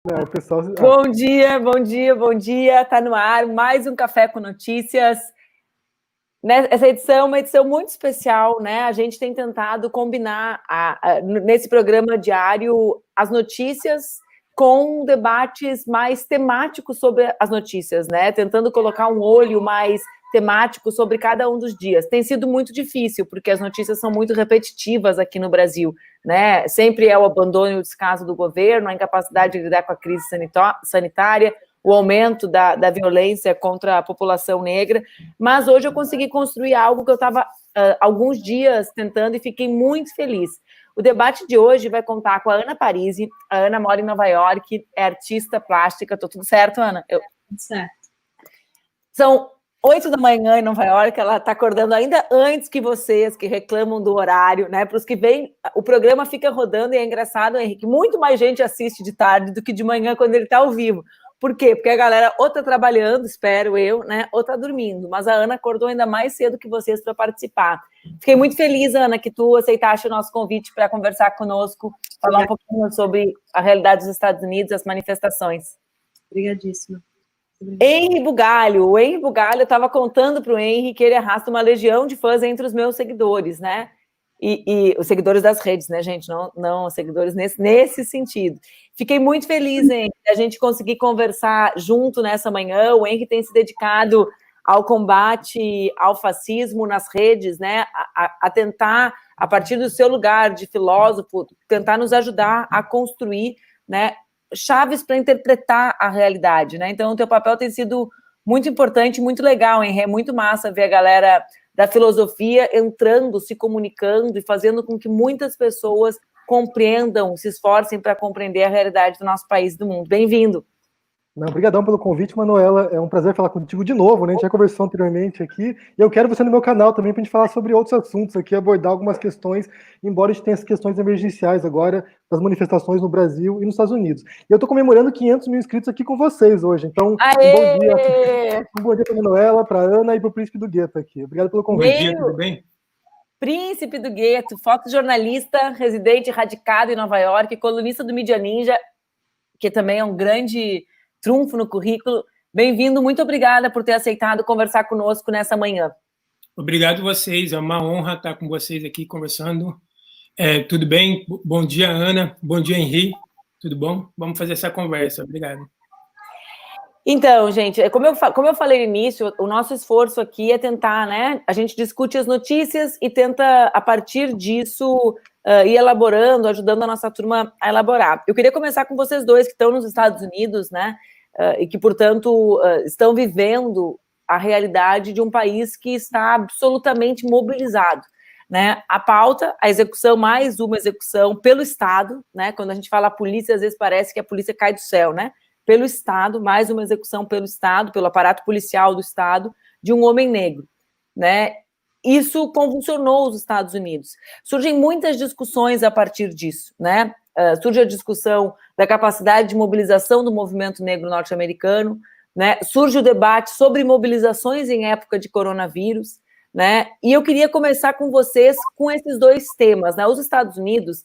Não, o pessoal... Bom dia, bom dia, bom dia. Está no ar mais um Café com Notícias. Essa edição é uma edição muito especial, né? A gente tem tentado combinar nesse programa diário as notícias com debates mais temáticos sobre as notícias, né? Tentando colocar um olho mais temático sobre cada um dos dias. Tem sido muito difícil, porque as notícias são muito repetitivas aqui no Brasil, né? Sempre é o abandono e o descaso do governo, a incapacidade de lidar com a crise sanitária, o aumento da violência contra a população negra, mas hoje eu consegui construir algo que eu estava alguns dias tentando e fiquei muito feliz. O debate de hoje vai contar com a Ana Parisi. A Ana mora em Nova York, é artista plástica. Tô tudo certo, Ana? Tudo certo. São 8 da manhã em Nova York, ela está acordando ainda antes que vocês, que reclamam do horário, né? Para os que vêm, o programa fica rodando e é engraçado, Henrique, muito mais gente assiste de tarde do que de manhã quando ele está ao vivo. Por quê? Porque a galera ou está trabalhando, espero eu, né? Ou está dormindo. Mas a Ana acordou ainda mais cedo que vocês para participar. Fiquei muito feliz, Ana, que tu aceitaste o nosso convite para conversar conosco, falar um pouquinho sobre a realidade dos Estados Unidos, as manifestações. Obrigadíssima. Henry Bugalho. O Henry Bugalho, eu estava contando para o Henry que ele arrasta uma legião de fãs entre os meus seguidores, né? E os seguidores das redes, né, gente? Não os seguidores nesse sentido. Fiquei muito feliz, hein, de a gente conseguir conversar junto nessa manhã. O Henry tem se dedicado ao combate ao fascismo nas redes, né? A tentar, a partir do seu lugar de filósofo, tentar nos ajudar a construir, né, chaves para interpretar a realidade, né? Então, o teu papel tem sido muito importante, muito legal, hein? É muito massa ver a galera da filosofia entrando, se comunicando e fazendo com que muitas pessoas compreendam, se esforcem para compreender a realidade do nosso país e do mundo. Bem-vindo. Obrigadão pelo convite, Manuela. É um prazer falar contigo de novo, né? A gente já conversou anteriormente aqui. E eu quero você no meu canal também para a gente falar sobre outros assuntos aqui, abordar algumas questões, embora a gente tenha as questões emergenciais agora, das manifestações no Brasil e nos Estados Unidos. E eu estou comemorando 500 mil inscritos aqui com vocês hoje. Então, um bom dia para a Manuela, para a Ana e para o Príncipe do Gueto aqui. Obrigado pelo convite. Bom dia, tudo bem? Príncipe do Gueto, fotojornalista, residente radicado em Nova York, colunista do Mídia Ninja, que também é um grande trunfo no currículo. Bem-vindo, muito obrigada por ter aceitado conversar conosco nessa manhã. Obrigado a vocês, é uma honra estar com vocês aqui conversando. Tudo bem? Bom dia, Ana. Bom dia, Henri. Tudo bom? Vamos fazer essa conversa. Obrigado. Então, gente, como eu falei no início, o nosso esforço aqui é tentar, né? A gente discute as notícias e tenta, a partir disso, ir elaborando, ajudando a nossa turma a elaborar. Eu queria começar com vocês dois que estão nos Estados Unidos, né? E que, portanto, estão vivendo a realidade de um país que está absolutamente mobilizado, né? A pauta, a execução, mais uma execução pelo Estado, né? Quando a gente fala polícia, às vezes parece que a polícia cai do céu, né? Pelo Estado, mais uma execução pelo Estado, pelo aparato policial do Estado, de um homem negro, né? Isso convulsionou os Estados Unidos. Surgem muitas discussões a partir disso, né? Surge a discussão da capacidade de mobilização do movimento negro norte-americano, né? Surge o debate sobre mobilizações em época de coronavírus, né? E eu queria começar com vocês com esses dois temas, né? Os Estados Unidos,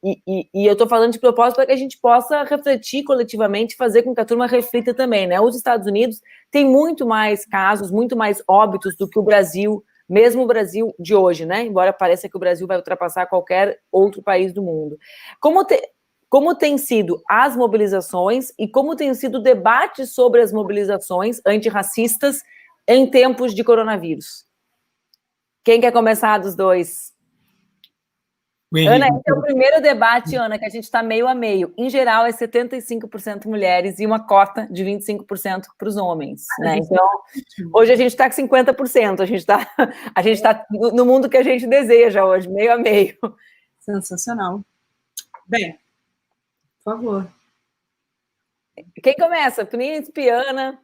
e eu estou falando de propósito para que a gente possa refletir coletivamente, fazer com que a turma reflita também, né? Os Estados Unidos têm muito mais casos, muito mais óbitos do que o Brasil, mesmo o Brasil de hoje, né? Embora pareça que o Brasil vai ultrapassar qualquer outro país do mundo. Como tem sido as mobilizações e como tem sido o debate sobre as mobilizações antirracistas em tempos de coronavírus? Quem quer começar dos dois? Ana, esse é o primeiro debate, Ana, que a gente está meio a meio. Em geral, é 75% mulheres e uma cota de 25% para os homens, né? Então, hoje a gente está com 50%. A gente tá no mundo que a gente deseja hoje, meio a meio. Sensacional. Bem, por favor. Quem começa? Príncipe, Ana.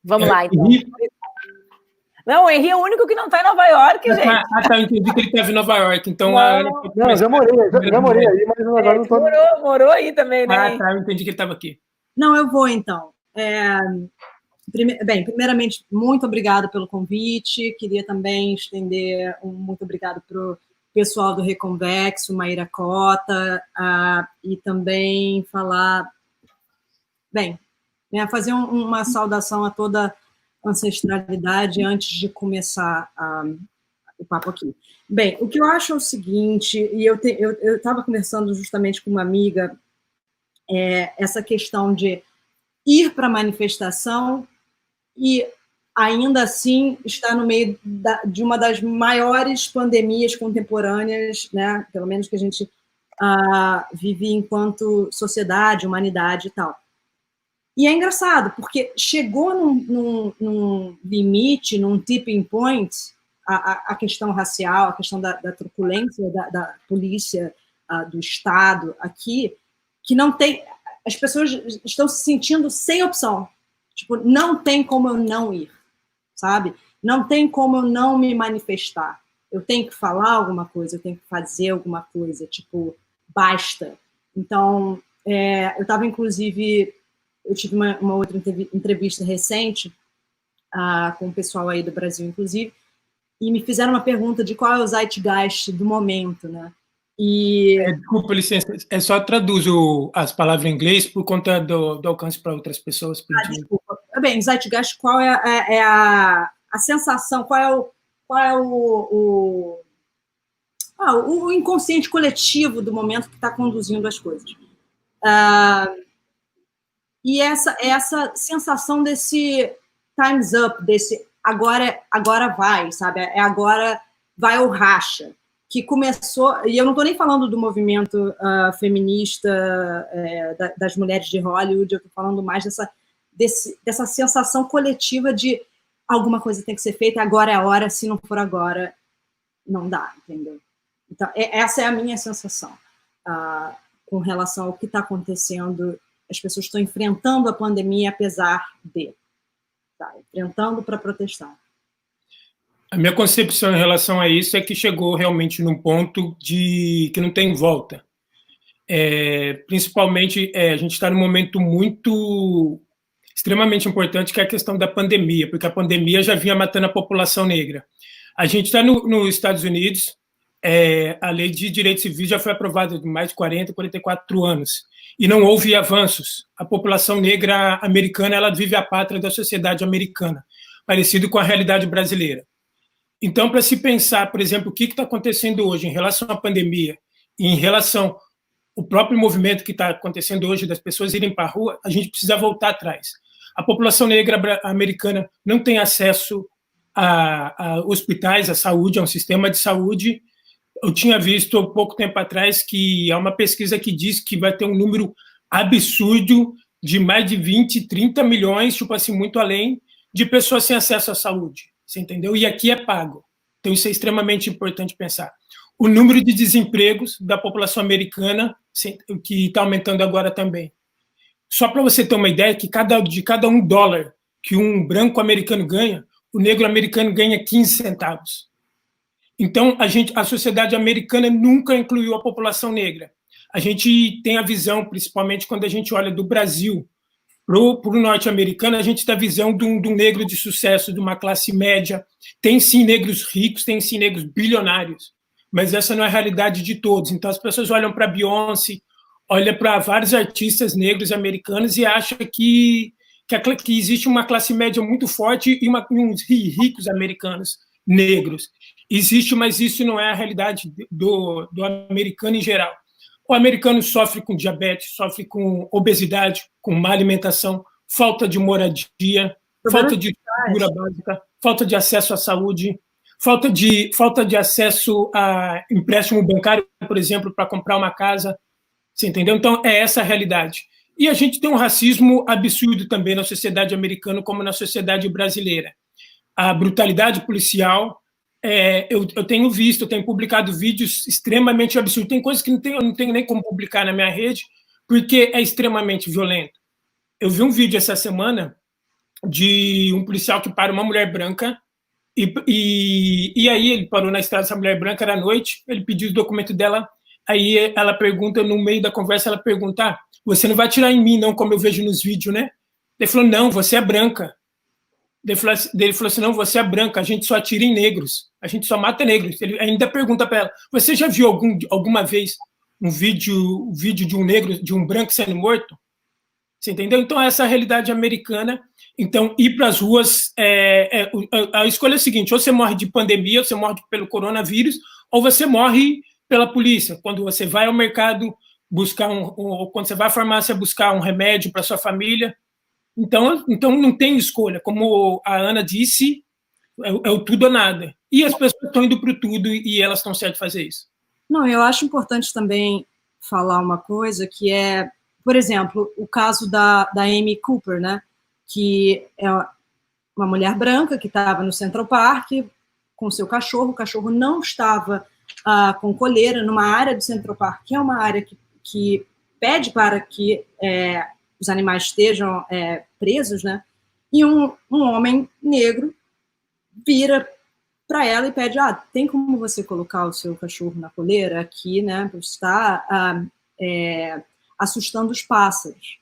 Vamos lá, então. Não, o Henri é o único que não está em Nova York, gente. Eu entendi que ele estava em Nova York, então... Não, já morei aí, mas agora não estou... Morou aí também, né? Eu entendi que ele estava aqui. Não, eu vou, então. Bem, primeiramente, muito obrigada pelo convite. Queria também estender um muito obrigado para o pessoal do Reconvexo, Maíra Cota, e também falar, bem, né, fazer uma saudação a toda a ancestralidade antes de começar o papo aqui. Bem, o que eu acho é o seguinte, e eu estava conversando justamente com uma amiga, essa questão de ir para a manifestação e ainda assim está no meio de uma das maiores pandemias contemporâneas, né, pelo menos que a gente vive enquanto sociedade, humanidade e tal. E é engraçado, porque chegou num limite, num tipping point, a questão racial, a questão da truculência da polícia, do Estado aqui, que não tem... As pessoas estão se sentindo sem opção. Tipo, não tem como eu não ir, sabe? Não tem como eu não me manifestar. Eu tenho que falar alguma coisa, eu tenho que fazer alguma coisa, tipo, basta. Então, eu estava, inclusive, eu tive uma outra entrevista recente com o pessoal aí do Brasil, inclusive, e me fizeram uma pergunta de qual é o zeitgeist do momento, né? E... Desculpa, licença, só traduzo as palavras em inglês por conta do alcance para outras pessoas. Desculpa. Bem, zeitgeist, qual é a sensação, qual é o inconsciente coletivo do momento que está conduzindo as coisas. E essa sensação desse time's up, desse agora vai, sabe? Agora vai ou racha, que começou, e eu não estou nem falando do movimento feminista das mulheres de Hollywood, eu estou falando mais dessa sensação coletiva de alguma coisa tem que ser feita, agora é a hora, se não for agora, não dá, entendeu? Então, essa é a minha sensação com relação ao que está acontecendo. As pessoas estão enfrentando a pandemia apesar de... enfrentando para protestar. A minha concepção em relação a isso é que chegou realmente num ponto que não tem volta. Principalmente, a gente está num momento extremamente importante, que é a questão da pandemia, porque a pandemia já vinha matando a população negra. A gente está nos Estados Unidos, a lei de direitos civis já foi aprovada há mais de 40, 44 anos, e não houve avanços. A população negra americana, ela vive a pátria da sociedade americana, parecido com a realidade brasileira. Então, para se pensar, por exemplo, o que está acontecendo hoje em relação à pandemia e em relação ao próprio movimento que está acontecendo hoje das pessoas irem para a rua, a gente precisa voltar atrás. A população negra americana não tem acesso a hospitais, a saúde, a um sistema de saúde. Eu tinha visto há pouco tempo atrás que há uma pesquisa que diz que vai ter um número absurdo de mais de 20, 30 milhões, tipo assim, muito além, de pessoas sem acesso à saúde. Você entendeu? E aqui é pago. Então, isso é extremamente importante pensar. O número de desempregos da população americana, que está aumentando agora também. Só para você ter uma ideia, que de cada $1 que um branco americano ganha, o negro americano ganha 15 centavos. Então, a sociedade americana nunca incluiu a população negra. A gente tem a visão, principalmente quando a gente olha do Brasil para o norte-americano, a gente tem a visão de um negro de sucesso, de uma classe média. Tem sim negros ricos, tem sim negros bilionários, mas essa não é a realidade de todos. Então as pessoas olham para Beyoncé, olham para vários artistas negros americanos e acham que existe uma classe média muito forte e uns ricos americanos negros. Existe, mas isso não é a realidade do americano em geral. O americano sofre com diabetes, sofre com obesidade, com má alimentação, falta de moradia, falta de estrutura básica, falta de acesso à saúde, falta de acesso a empréstimo bancário, por exemplo, para comprar uma casa. Você entendeu? Então, é essa a realidade. E a gente tem um racismo absurdo também na sociedade americana, como na sociedade brasileira. A brutalidade policial... eu tenho publicado vídeos extremamente absurdos. Tem coisas que eu não tenho nem como publicar na minha rede, porque é extremamente violento. Eu vi um vídeo essa semana de um policial que para uma mulher branca, e aí ele parou na estrada, essa mulher branca, era à noite, ele pediu o documento dela, aí ela pergunta, no meio da conversa, ela pergunta, você não vai atirar em mim, não, como eu vejo nos vídeos, né? Ele falou, não, você é branca. Ele falou assim, não, você é branca, a gente só atira em negros, a gente só mata negros. Ele ainda pergunta para ela, você já viu alguma vez um vídeo de um negro, de um branco sendo morto? Você entendeu? Então, essa é a realidade americana. Então, ir para as ruas, a escolha é a seguinte, ou você morre de pandemia, ou você morre pelo coronavírus, ou você morre pela polícia. Quando você vai ao mercado buscar quando você vai à farmácia buscar um remédio para sua família. Então, não tem escolha. Como a Ana disse, é o tudo ou nada. E as pessoas estão indo para o tudo e elas estão certas de fazer isso. Não, eu acho importante também falar uma coisa que é, por exemplo, o caso da Amy Cooper, né? Que é uma mulher branca que estava no Central Park com seu cachorro. O cachorro não estava com coleira numa área do Central Park, que é uma área que pede para que os animais estejam presos, né? E um homem negro vira para ela e pede, tem como você colocar o seu cachorro na coleira aqui, né? Porque está assustando os pássaros.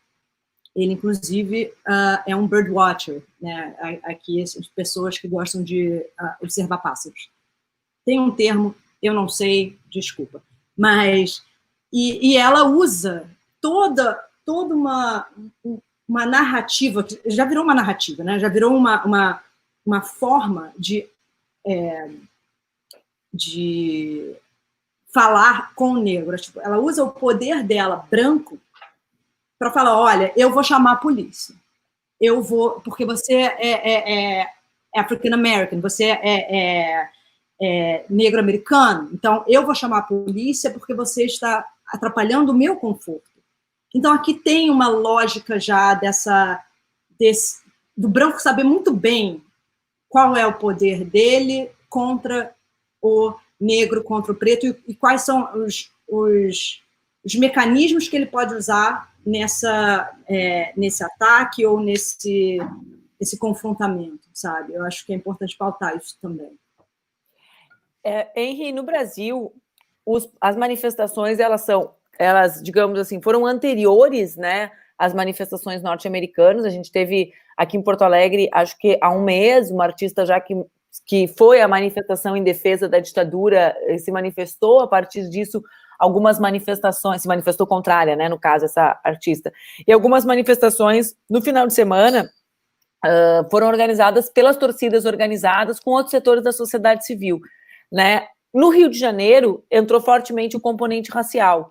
Ele, inclusive, é um bird watcher, né? Aqui, as pessoas que gostam de observar pássaros. Tem um termo, eu não sei, desculpa. Mas, e ela usa toda uma narrativa, já virou uma narrativa, né? Já virou uma forma de falar com o negro. Tipo, ela usa o poder dela, branco, para falar, olha, eu vou chamar a polícia. Eu vou, porque você é African American, você é negro-americano, então eu vou chamar a polícia porque você está atrapalhando o meu conforto. Então, aqui tem uma lógica já do branco saber muito bem qual é o poder dele contra o negro, contra o preto, e quais são os mecanismos que ele pode usar nesse ataque ou nesse confrontamento, sabe? Eu acho que é importante pautar isso também. Henry, no Brasil, as manifestações, elas, digamos assim, foram anteriores, né, às manifestações norte-americanas. A gente teve aqui em Porto Alegre, acho que há um mês, uma artista já que foi a manifestação em defesa da ditadura, se manifestou. A partir disso, algumas manifestações, se manifestou contrária, né, no caso, essa artista. E algumas manifestações, no final de semana, foram organizadas pelas torcidas organizadas com outros setores da sociedade civil, né? No Rio de Janeiro, entrou fortemente o componente racial.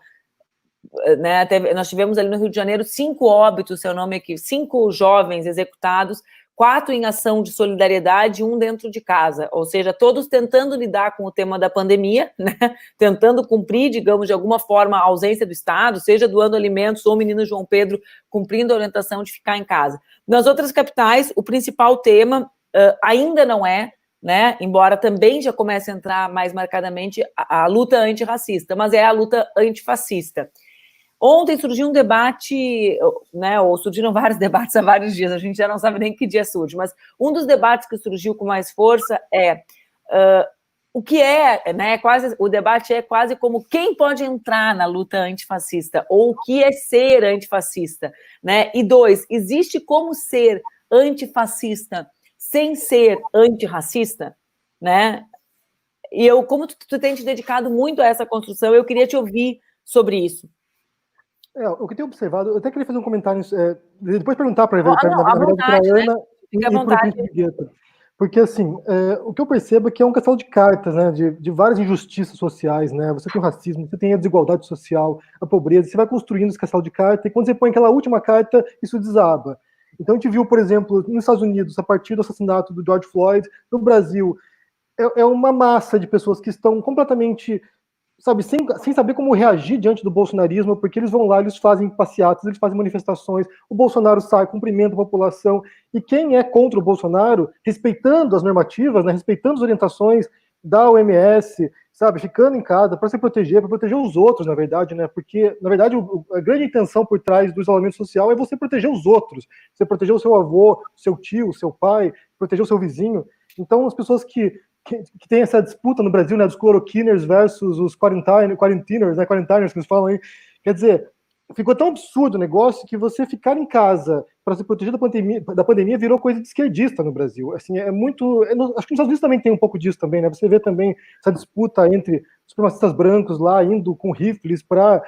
Né, nós tivemos ali no Rio de Janeiro 5 óbitos, seu nome aqui, 5 jovens executados, 4 em ação de solidariedade e 1 dentro de casa, ou seja, todos tentando lidar com o tema da pandemia, né, tentando cumprir, digamos, de alguma forma, a ausência do Estado, seja doando alimentos ou o menino João Pedro cumprindo a orientação de ficar em casa. Nas outras capitais, o principal tema ainda não é, né, embora também já comece a entrar mais marcadamente a luta antirracista, mas é a luta antifascista. Ontem surgiu um debate, né, ou surgiram vários debates há vários dias, a gente já não sabe nem que dia surge, mas um dos debates que surgiu com mais força o que né, o debate é quase como quem pode entrar na luta antifascista, ou o que é ser antifascista, né? E 2, existe como ser antifascista sem ser antirracista, né? E como tu tem te dedicado muito a essa construção, eu queria te ouvir sobre isso. O que eu tenho observado, eu até queria fazer um comentário, depois perguntar para a Ana e para o Guetta. Porque, assim, o que eu percebo é que é um castelo de cartas, né, de várias injustiças sociais, né, você tem o racismo, você tem a desigualdade social, a pobreza, você vai construindo esse castelo de cartas, e quando você põe aquela última carta, isso desaba. Então, a gente viu, por exemplo, nos Estados Unidos, a partir do assassinato do George Floyd, no Brasil, é uma massa de pessoas que estão completamente, sabe, sem saber como reagir diante do bolsonarismo, porque eles vão lá, eles fazem passeatas, eles fazem manifestações, o Bolsonaro sai, cumprimenta a população, e quem é contra o Bolsonaro, respeitando as normativas, né, respeitando as orientações da OMS, sabe, ficando em casa para se proteger, para proteger os outros, na verdade, né, porque, na verdade, a grande intenção por trás do isolamento social é você proteger os outros, você proteger o seu avô, seu tio, seu pai, proteger o seu vizinho. Então, as pessoas que tem essa disputa no Brasil, né, dos chloroquiners versus os quarentiners, né, que eles falam aí. Quer dizer, ficou tão absurdo o negócio que você ficar em casa para se proteger da pandemia virou coisa de esquerdista no Brasil. Assim, é muito. Acho que nos Estados Unidos também tem um pouco disso também, né? Você vê também essa disputa entre supremacistas brancos lá indo com rifles para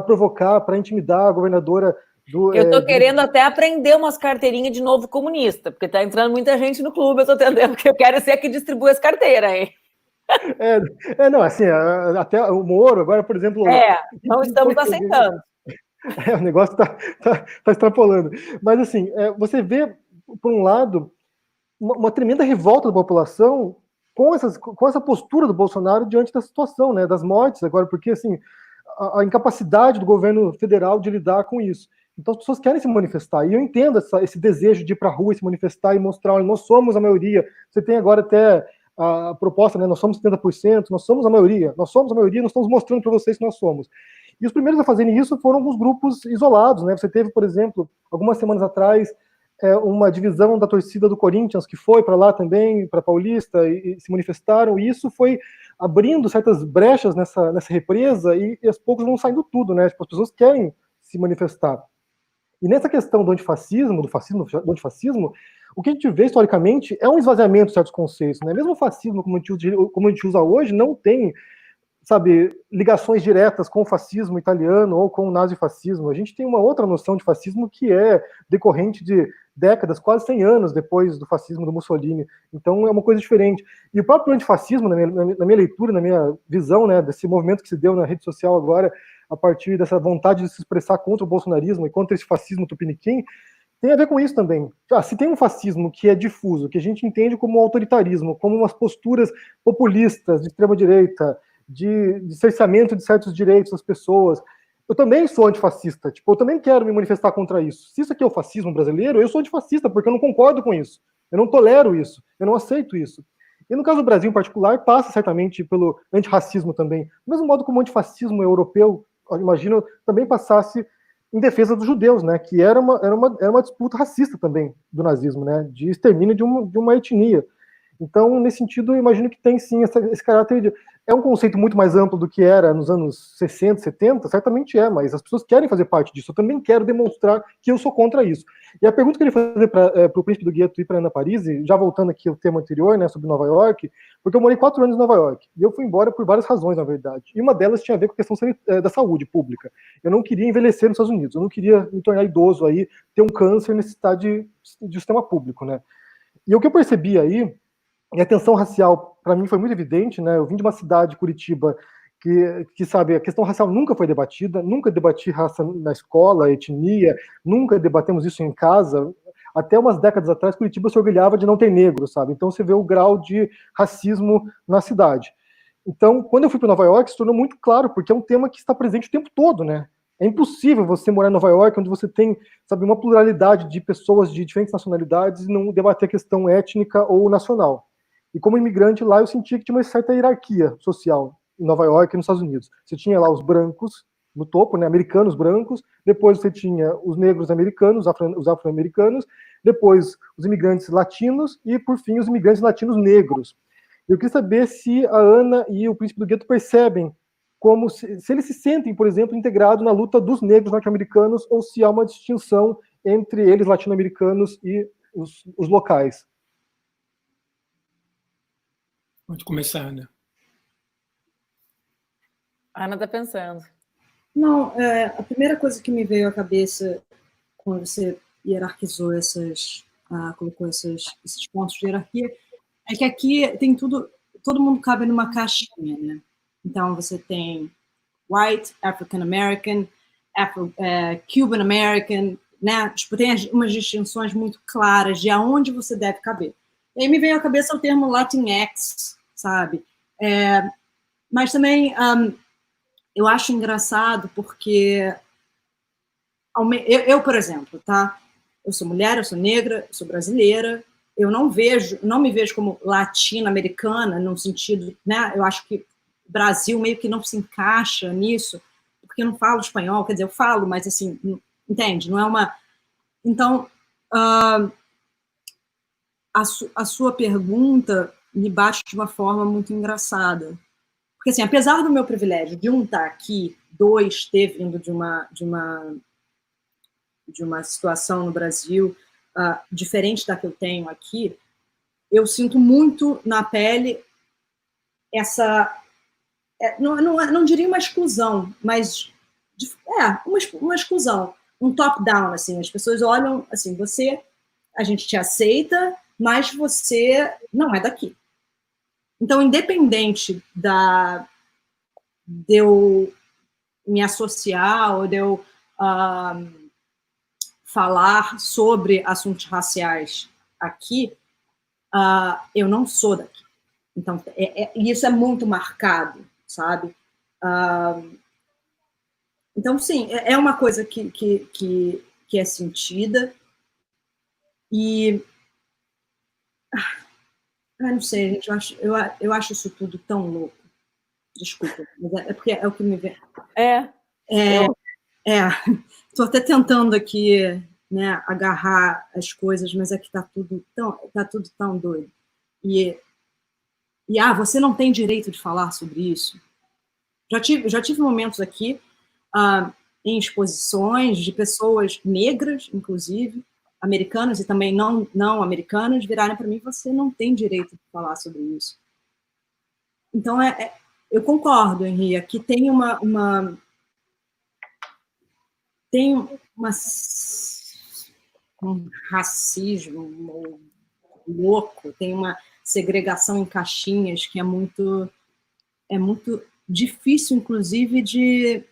provocar, para intimidar a governadora do. Eu estou querendo até aprender umas carteirinhas de novo comunista, porque está entrando muita gente no clube, eu estou entendendo, porque eu quero ser a que distribui as carteiras, hein? Não, assim, até o Moro, agora, por exemplo. Não estamos aceitando. O negócio tá extrapolando. Mas, assim, você vê, por um lado, uma tremenda revolta da população com essa postura do Bolsonaro diante da situação, né, das mortes agora, porque, assim, a incapacidade do governo federal de lidar com isso. Então, as pessoas querem se manifestar. E eu entendo esse desejo de ir para a rua e se manifestar e mostrar, olha, nós somos a maioria. Você tem agora até a proposta, né, nós somos 70%, nós somos a maioria, nós estamos mostrando para vocês que nós somos. E os primeiros a fazerem isso foram alguns grupos isolados, né? Você teve, por exemplo, algumas semanas atrás, uma divisão da torcida do Corinthians que foi para lá também, para Paulista, e se manifestaram, e isso foi abrindo certas brechas nessa represa, e aos poucos vão saindo tudo, né? Tipo, as pessoas querem se manifestar. E nessa questão do antifascismo, do antifascismo, o que a gente vê historicamente é um esvaziamento de certos conceitos, né? Mesmo o fascismo, como a gente usa hoje, não tem, sabe, ligações diretas com o fascismo italiano ou com o nazifascismo. A gente tem uma outra noção de fascismo que é decorrente de décadas, quase 100 anos depois do fascismo do Mussolini. Então é uma coisa diferente. E o próprio antifascismo, na minha leitura, na minha visão, né, desse movimento que se deu na rede social agora, a partir dessa vontade de se expressar contra o bolsonarismo e contra esse fascismo tupiniquim, tem a ver com isso também. Se tem um fascismo que é difuso, que a gente entende como autoritarismo, como umas posturas populistas de extrema-direita, de cerceamento de certos direitos das pessoas, eu também sou antifascista. Tipo, eu também quero me manifestar contra isso. Se isso aqui é o fascismo brasileiro, eu sou antifascista, porque eu não concordo com isso. Eu não tolero isso. Eu não aceito isso. E no caso do Brasil, em particular, passa certamente pelo antirracismo também. Do mesmo modo como o antifascismo europeu, eu imagino, também passasse em defesa dos judeus, né? Que era uma disputa racista também do nazismo, né? De extermínio de uma etnia. Então, nesse sentido, eu imagino que tem sim esse caráter de... É um conceito muito mais amplo do que era nos anos 60, 70, certamente é, mas as pessoas querem fazer parte disso. Eu também quero demonstrar que eu sou contra isso. E a pergunta que eu queria fazer para o Príncipe do Gueto e para a Ana Parisi, já voltando aqui ao tema anterior, né, sobre Nova York, porque eu morei 4 anos em Nova York, e eu fui embora por várias razões, na verdade. E uma delas tinha a ver com a questão da saúde pública. Eu não queria envelhecer nos Estados Unidos, eu não queria me tornar idoso aí, ter um câncer, necessitar de sistema público, né. E o que eu percebi aí, e a tensão racial, para mim, foi muito evidente, né? Eu vim de uma cidade, Curitiba, que sabe, a questão racial nunca foi debatida, nunca debati raça na escola, etnia, nunca debatemos isso em casa. Até umas décadas atrás, Curitiba se orgulhava de não ter negro, sabe? Então você vê o grau de racismo na cidade. Então, quando eu fui para Nova York, se tornou muito claro, porque é um tema que está presente o tempo todo, né? É impossível você morar em Nova York, onde você tem, sabe, uma pluralidade de pessoas de diferentes nacionalidades e não debater a questão étnica ou nacional. E como imigrante lá, eu sentia que tinha uma certa hierarquia social em Nova York e nos Estados Unidos. Você tinha lá os brancos no topo, né, americanos brancos, depois você tinha os negros americanos, os afro-americanos, depois os imigrantes latinos e, por fim, os imigrantes latinos negros. Eu queria saber se a Ana e o Príncipe do Gueto percebem como se eles se sentem, por exemplo, integrados na luta dos negros norte-americanos ou se há uma distinção entre eles, latino-americanos, e os locais. Pode começar, Ana. A Ana está pensando. Não, a primeira coisa que me veio à cabeça quando você hierarquizou colocou esses pontos de hierarquia, é que aqui tem tudo, todo mundo cabe numa caixinha, né? Então você tem white, African American, Cuban American, né? Tipo, tem umas distinções muito claras de aonde você deve caber. E aí me veio à cabeça o termo Latinx, sabe? Mas também eu acho engraçado porque eu, por exemplo, tá? Eu sou mulher, eu sou negra, eu sou brasileira, eu não me vejo como latino-americana no sentido, né? Eu acho que o Brasil meio que não se encaixa nisso, porque eu não falo espanhol, quer dizer, eu falo, mas assim, entende? Não é uma... Então, a sua pergunta me bate de uma forma muito engraçada. Porque, assim, apesar do meu privilégio de estar aqui ter vindo de uma situação no Brasil diferente da que eu tenho aqui, eu sinto muito na pele essa... não diria uma exclusão, mas uma exclusão, um top-down, assim, as pessoas olham, assim, a gente te aceita, mas você não é daqui. Então, independente de eu me associar ou de eu falar sobre assuntos raciais aqui, eu não sou daqui. Então, isso é muito marcado, sabe? Então, sim, é uma coisa que é sentida. E... não sei, gente, eu acho isso tudo tão louco. Desculpa, mas é porque é o que me vem. Estou até tentando aqui, né, agarrar as coisas, mas é que tá tudo tão doido. E você não tem direito de falar sobre isso. Já tive momentos aqui em exposições de pessoas negras, inclusive, americanas e também não americanas, virarem para mim: você não tem direito de falar sobre isso. Então, eu concordo, Henri, aqui tem um racismo louco, tem uma segregação em caixinhas que é muito difícil, inclusive, de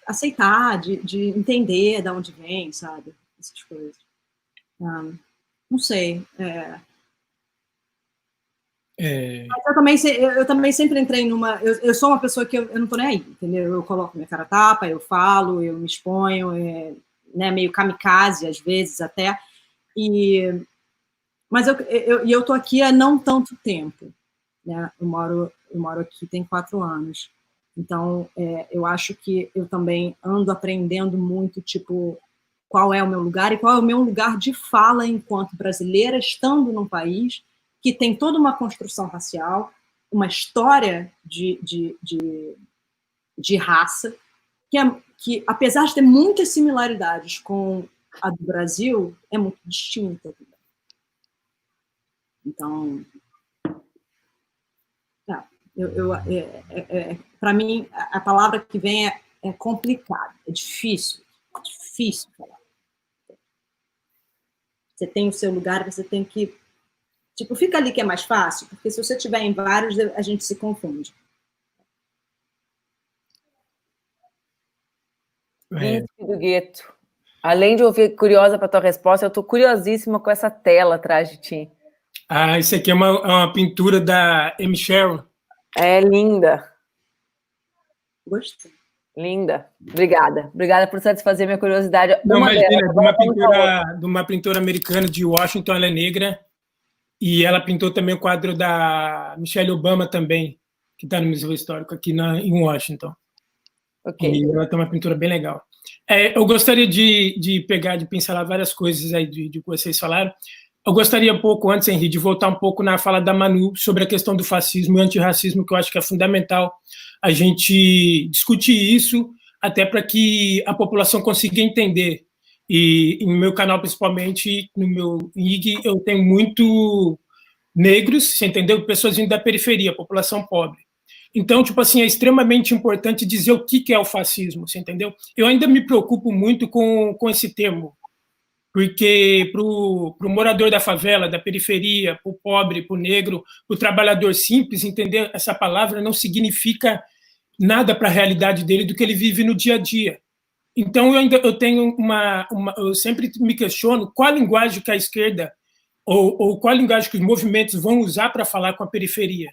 aceitar, de entender de onde vem, sabe? Essas coisas. Não sei. Mas eu também sempre entrei numa... Eu sou uma pessoa que eu não tô nem aí, entendeu? Eu coloco minha cara a tapa, eu falo, eu me exponho, né, meio kamikaze, às vezes, até. Mas eu tô aqui há não tanto tempo, né? Eu moro aqui tem 4 anos. Então, eu acho que eu também ando aprendendo muito, tipo, qual é o meu lugar e qual é o meu lugar de fala enquanto brasileira, estando num país que tem toda uma construção racial, uma história de raça, que, apesar de ter muitas similaridades com a do Brasil, é muito distinta. Então, para mim, a palavra que vem é complicado, é difícil falar. Você tem o seu lugar, você tem que... Tipo, fica ali que é mais fácil, porque se você estiver em vários, a gente se confunde. Do Gueto. Além de eu ficar curiosa para a tua resposta, eu estou curiosíssima com essa tela atrás de ti. Isso aqui é uma pintura da Amy Sherman. É linda. Gostei. Linda. Obrigada. Obrigada por satisfazer minha curiosidade. Não, imagina, de uma pintora americana de Washington, ela é negra, e ela pintou também o quadro da Michelle Obama também, que está no Museu Histórico aqui em Washington. Okay. E ela tem uma pintura bem legal. Eu gostaria de pincelar várias coisas aí de que vocês falaram. Eu gostaria um pouco, antes, Henri, de voltar um pouco na fala da Manu sobre a questão do fascismo e antirracismo, que eu acho que é fundamental a gente discutir isso, até para que a população consiga entender. E no meu canal, principalmente, no meu IG, eu tenho muito negros, você entendeu? Pessoas vindo da periferia, população pobre. Então, tipo assim, é extremamente importante dizer o que é o fascismo, você entendeu? Eu ainda me preocupo muito com esse termo, porque para o morador da favela, da periferia, para o pobre, para o negro, para o trabalhador simples, entender essa palavra não significa nada para a realidade dele do que ele vive no dia a dia. Então, eu tenho eu sempre me questiono qual a linguagem que a esquerda ou qual a linguagem que os movimentos vão usar para falar com a periferia.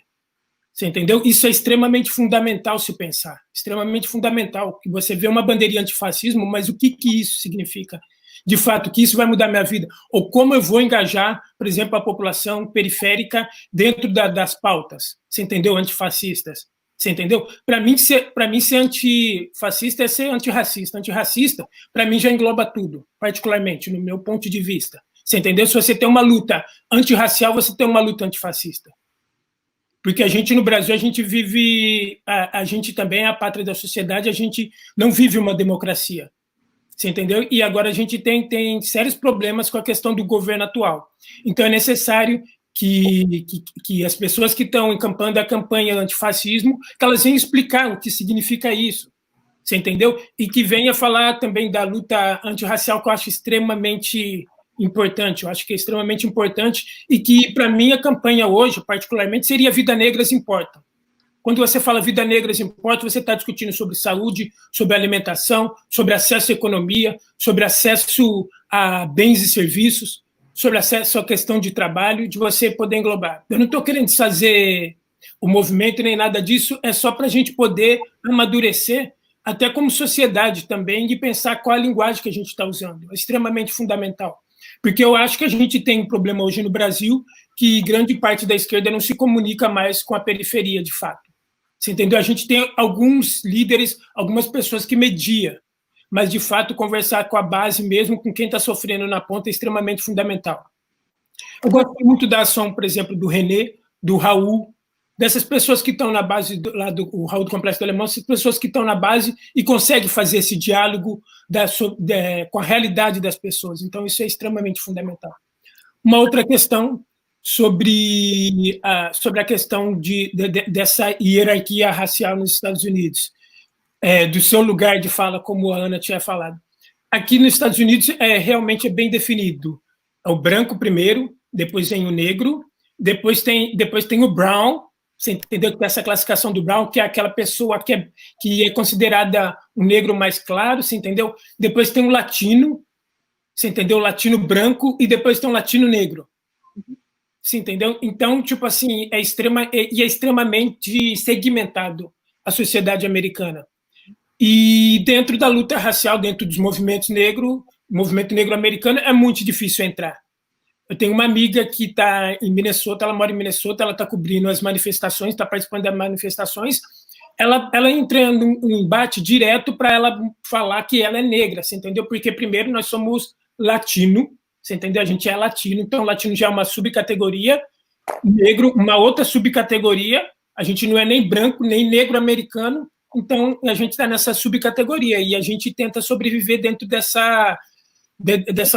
Você entendeu? Isso é extremamente fundamental se pensar, extremamente fundamental, que você vê uma bandeirinha antifascismo, mas o que isso significa? De fato, que isso vai mudar minha vida? Ou como eu vou engajar, por exemplo, a população periférica dentro das pautas, você entendeu? Antifascistas, você entendeu? Para mim, ser antifascista é ser antirracista. Antirracista, para mim, já engloba tudo, particularmente, no meu ponto de vista. Você entendeu? Se você tem uma luta antirracial, você tem uma luta antifascista. Porque a gente, no Brasil, a gente vive... A gente também é a pátria da sociedade, a gente não vive uma democracia. Você entendeu? E agora a gente tem sérios problemas com a questão do governo atual. Então, é necessário que as pessoas que estão encampando a campanha antifascismo, que elas venham explicar o que significa isso. Você entendeu? E que venha falar também da luta antirracial, que eu acho extremamente importante. Eu acho que é extremamente importante e que, para mim, a campanha hoje, particularmente, seria Vida Negras Importa. Quando você fala Vida Negras Importa, você está discutindo sobre saúde, sobre alimentação, sobre acesso à economia, sobre acesso a bens e serviços, sobre acesso à questão de trabalho, de você poder englobar. Eu não estou querendo desfazer o movimento nem nada disso, é só para a gente poder amadurecer, até como sociedade também, e pensar qual a linguagem que a gente está usando. É extremamente fundamental. Porque eu acho que a gente tem um problema hoje no Brasil que grande parte da esquerda não se comunica mais com a periferia, de fato. Você entendeu? A gente tem alguns líderes, algumas pessoas que mediam, mas, de fato, conversar com a base mesmo, com quem está sofrendo na ponta, é extremamente fundamental. Eu gosto muito da ação, por exemplo, do René, do Raul, dessas pessoas que estão na base, o Raul do Complexo do Alemão, essas pessoas que estão na base e conseguem fazer esse diálogo com a realidade das pessoas. Então, isso é extremamente fundamental. Uma outra questão sobre a questão dessa hierarquia racial nos Estados Unidos, do seu lugar de fala, como a Ana tinha falado. Aqui nos Estados Unidos realmente é bem definido. É o branco primeiro, depois vem o negro, depois tem o brown, você entendeu? Que tem essa classificação do brown, que é aquela pessoa que é considerada um negro mais claro, você entendeu? Depois tem o latino, você entendeu? O latino branco, e depois tem o latino negro. Você entendeu? Então, tipo assim, é extremamente segmentado a sociedade americana. E dentro da luta racial, dentro dos movimentos negros, o movimento negro americano, é muito difícil entrar. Eu tenho uma amiga que está em Minnesota, ela mora em Minnesota, ela está cobrindo as manifestações, está participando das manifestações, ela entra num embate direto para ela falar que ela é negra, você entendeu? Porque, primeiro, nós somos latino, você entendeu? A gente é latino, então latino já é uma subcategoria, negro, uma outra subcategoria, a gente não é nem branco, nem negro americano, então a gente está nessa subcategoria e a gente tenta sobreviver dentro dessa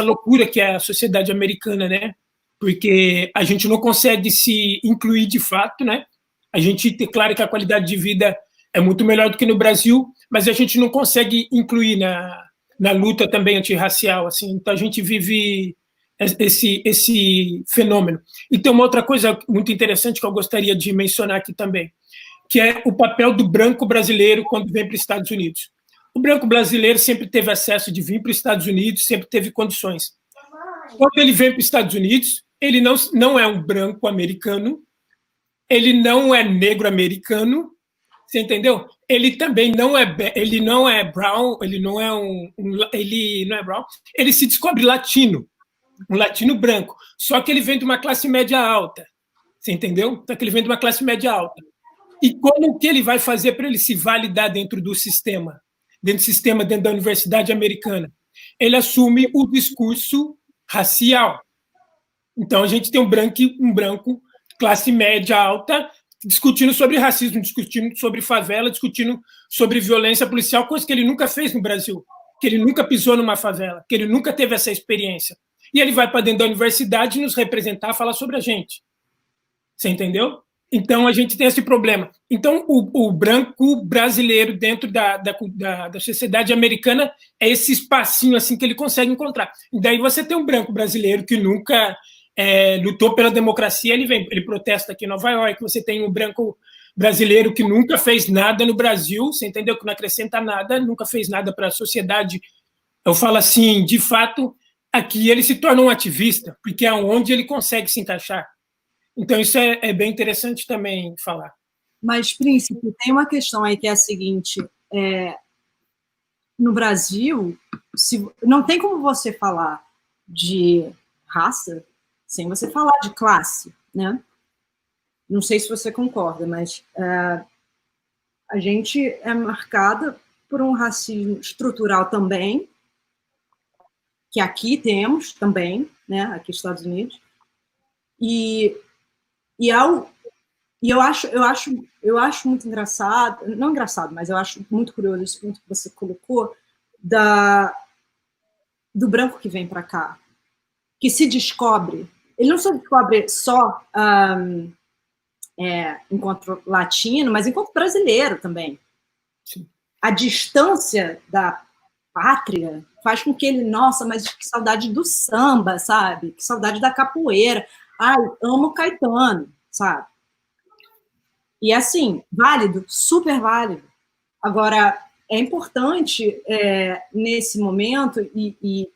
loucura que é a sociedade americana, né? Porque a gente não consegue se incluir de fato, né? A gente tem claro que a qualidade de vida é muito melhor do que no Brasil, mas a gente não consegue incluir na luta também antirracial, assim. Então a gente vive esse fenômeno. E tem uma outra coisa muito interessante que eu gostaria de mencionar aqui também, que é o papel do branco brasileiro quando vem para os Estados Unidos. O branco brasileiro sempre teve acesso de vir para os Estados Unidos, sempre teve condições. Quando ele vem para os Estados Unidos, ele não é um branco americano, ele não é negro americano, você entendeu? Ele também não é brown, ele não é brown, ele se descobre latino, um latino branco, só que ele vem de uma classe média alta, você entendeu? Só que ele vem de uma classe média alta. E como que ele vai fazer para ele se validar dentro do sistema? Dentro da universidade americana? Ele assume o discurso racial. Então, a gente tem um branco, classe média alta, discutindo sobre racismo, discutindo sobre favela, discutindo sobre violência policial, coisa que ele nunca fez no Brasil, que ele nunca pisou numa favela, que ele nunca teve essa experiência. E ele vai para dentro da universidade nos representar, falar sobre a gente. Você entendeu? Então, a gente tem esse problema. Então, o branco brasileiro dentro da sociedade americana é esse espacinho assim que ele consegue encontrar. E daí você tem um branco brasileiro que nunca lutou pela democracia, ele protesta aqui em Nova York. Você tem um branco brasileiro que nunca fez nada no Brasil, você entendeu? Que não acrescenta nada, nunca fez nada para a sociedade. Eu falo assim, de fato, aqui ele se torna um ativista, porque é onde ele consegue se encaixar. Então, isso é bem interessante também falar. Mas, Príncipe, tem uma questão aí que é a seguinte, no Brasil, não tem como você falar de raça sem você falar de classe, né? Não sei se você concorda, mas a gente é marcada por um racismo estrutural também, que aqui temos também, né? Aqui nos Estados Unidos, e ao E eu acho muito engraçado, não engraçado, mas eu acho muito curioso esse ponto que você colocou do branco que vem para cá, que se descobre, ele não se descobre só enquanto latino, mas enquanto brasileiro também. Sim. A distância da pátria faz com que ele, nossa, mas que saudade do samba, sabe? Que saudade da capoeira. Ai, amo Caetano, sabe? E assim, válido, super válido. Agora, é importante nesse momento e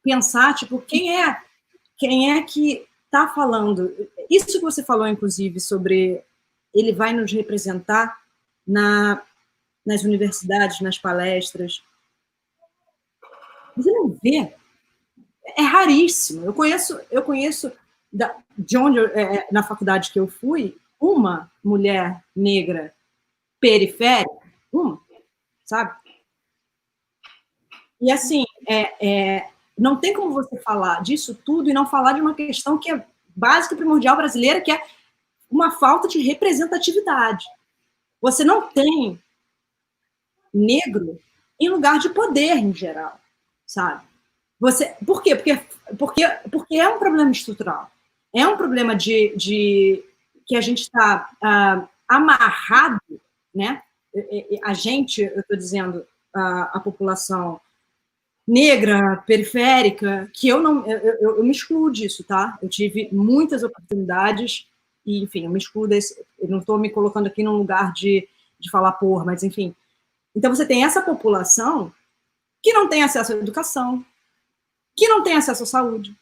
pensar, tipo, quem é que está falando? Isso que você falou, inclusive, sobre ele vai nos representar nas universidades, nas palestras. Você não vê. É raríssimo. Eu conheço de onde na faculdade que eu fui, uma mulher negra periférica, sabe? E assim, não tem como você falar disso tudo e não falar de uma questão que é básica e primordial brasileira, que é uma falta de representatividade. Você não tem negro em lugar de poder, em geral, sabe? Por quê? Porque é um problema estrutural. É um problema de que a gente está amarrado, né? A gente, eu estou dizendo, a população negra, periférica, que eu me excluo disso, tá? Eu tive muitas oportunidades e, enfim, eu me excluo desse, eu não estou me colocando aqui num lugar de falar mas, enfim. Então, você tem essa população que não tem acesso à educação, que não tem acesso à saúde,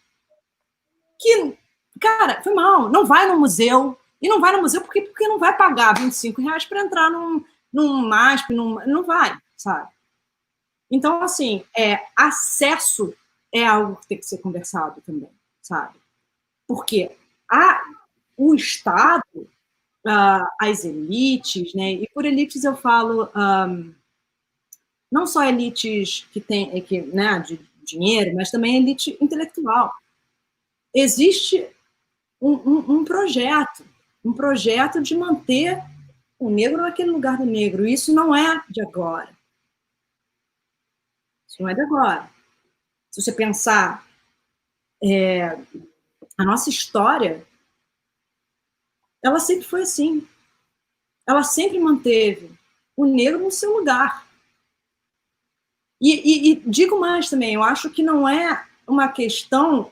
que, cara, foi mal, não vai no museu, e não vai no museu porque não vai pagar R$25 para entrar num MASP, não vai, sabe? Então, assim, acesso é algo que tem que ser conversado também, sabe? Porque o Estado, as elites, né? E por elites eu falo não só elites né, de dinheiro, mas também elite intelectual. Existe um projeto de manter o negro naquele lugar do negro. Isso não é de agora. Isso não é de agora. Se você pensar a nossa história, ela sempre foi assim. Ela sempre manteve o negro no seu lugar. E digo mais também, eu acho que não é uma questão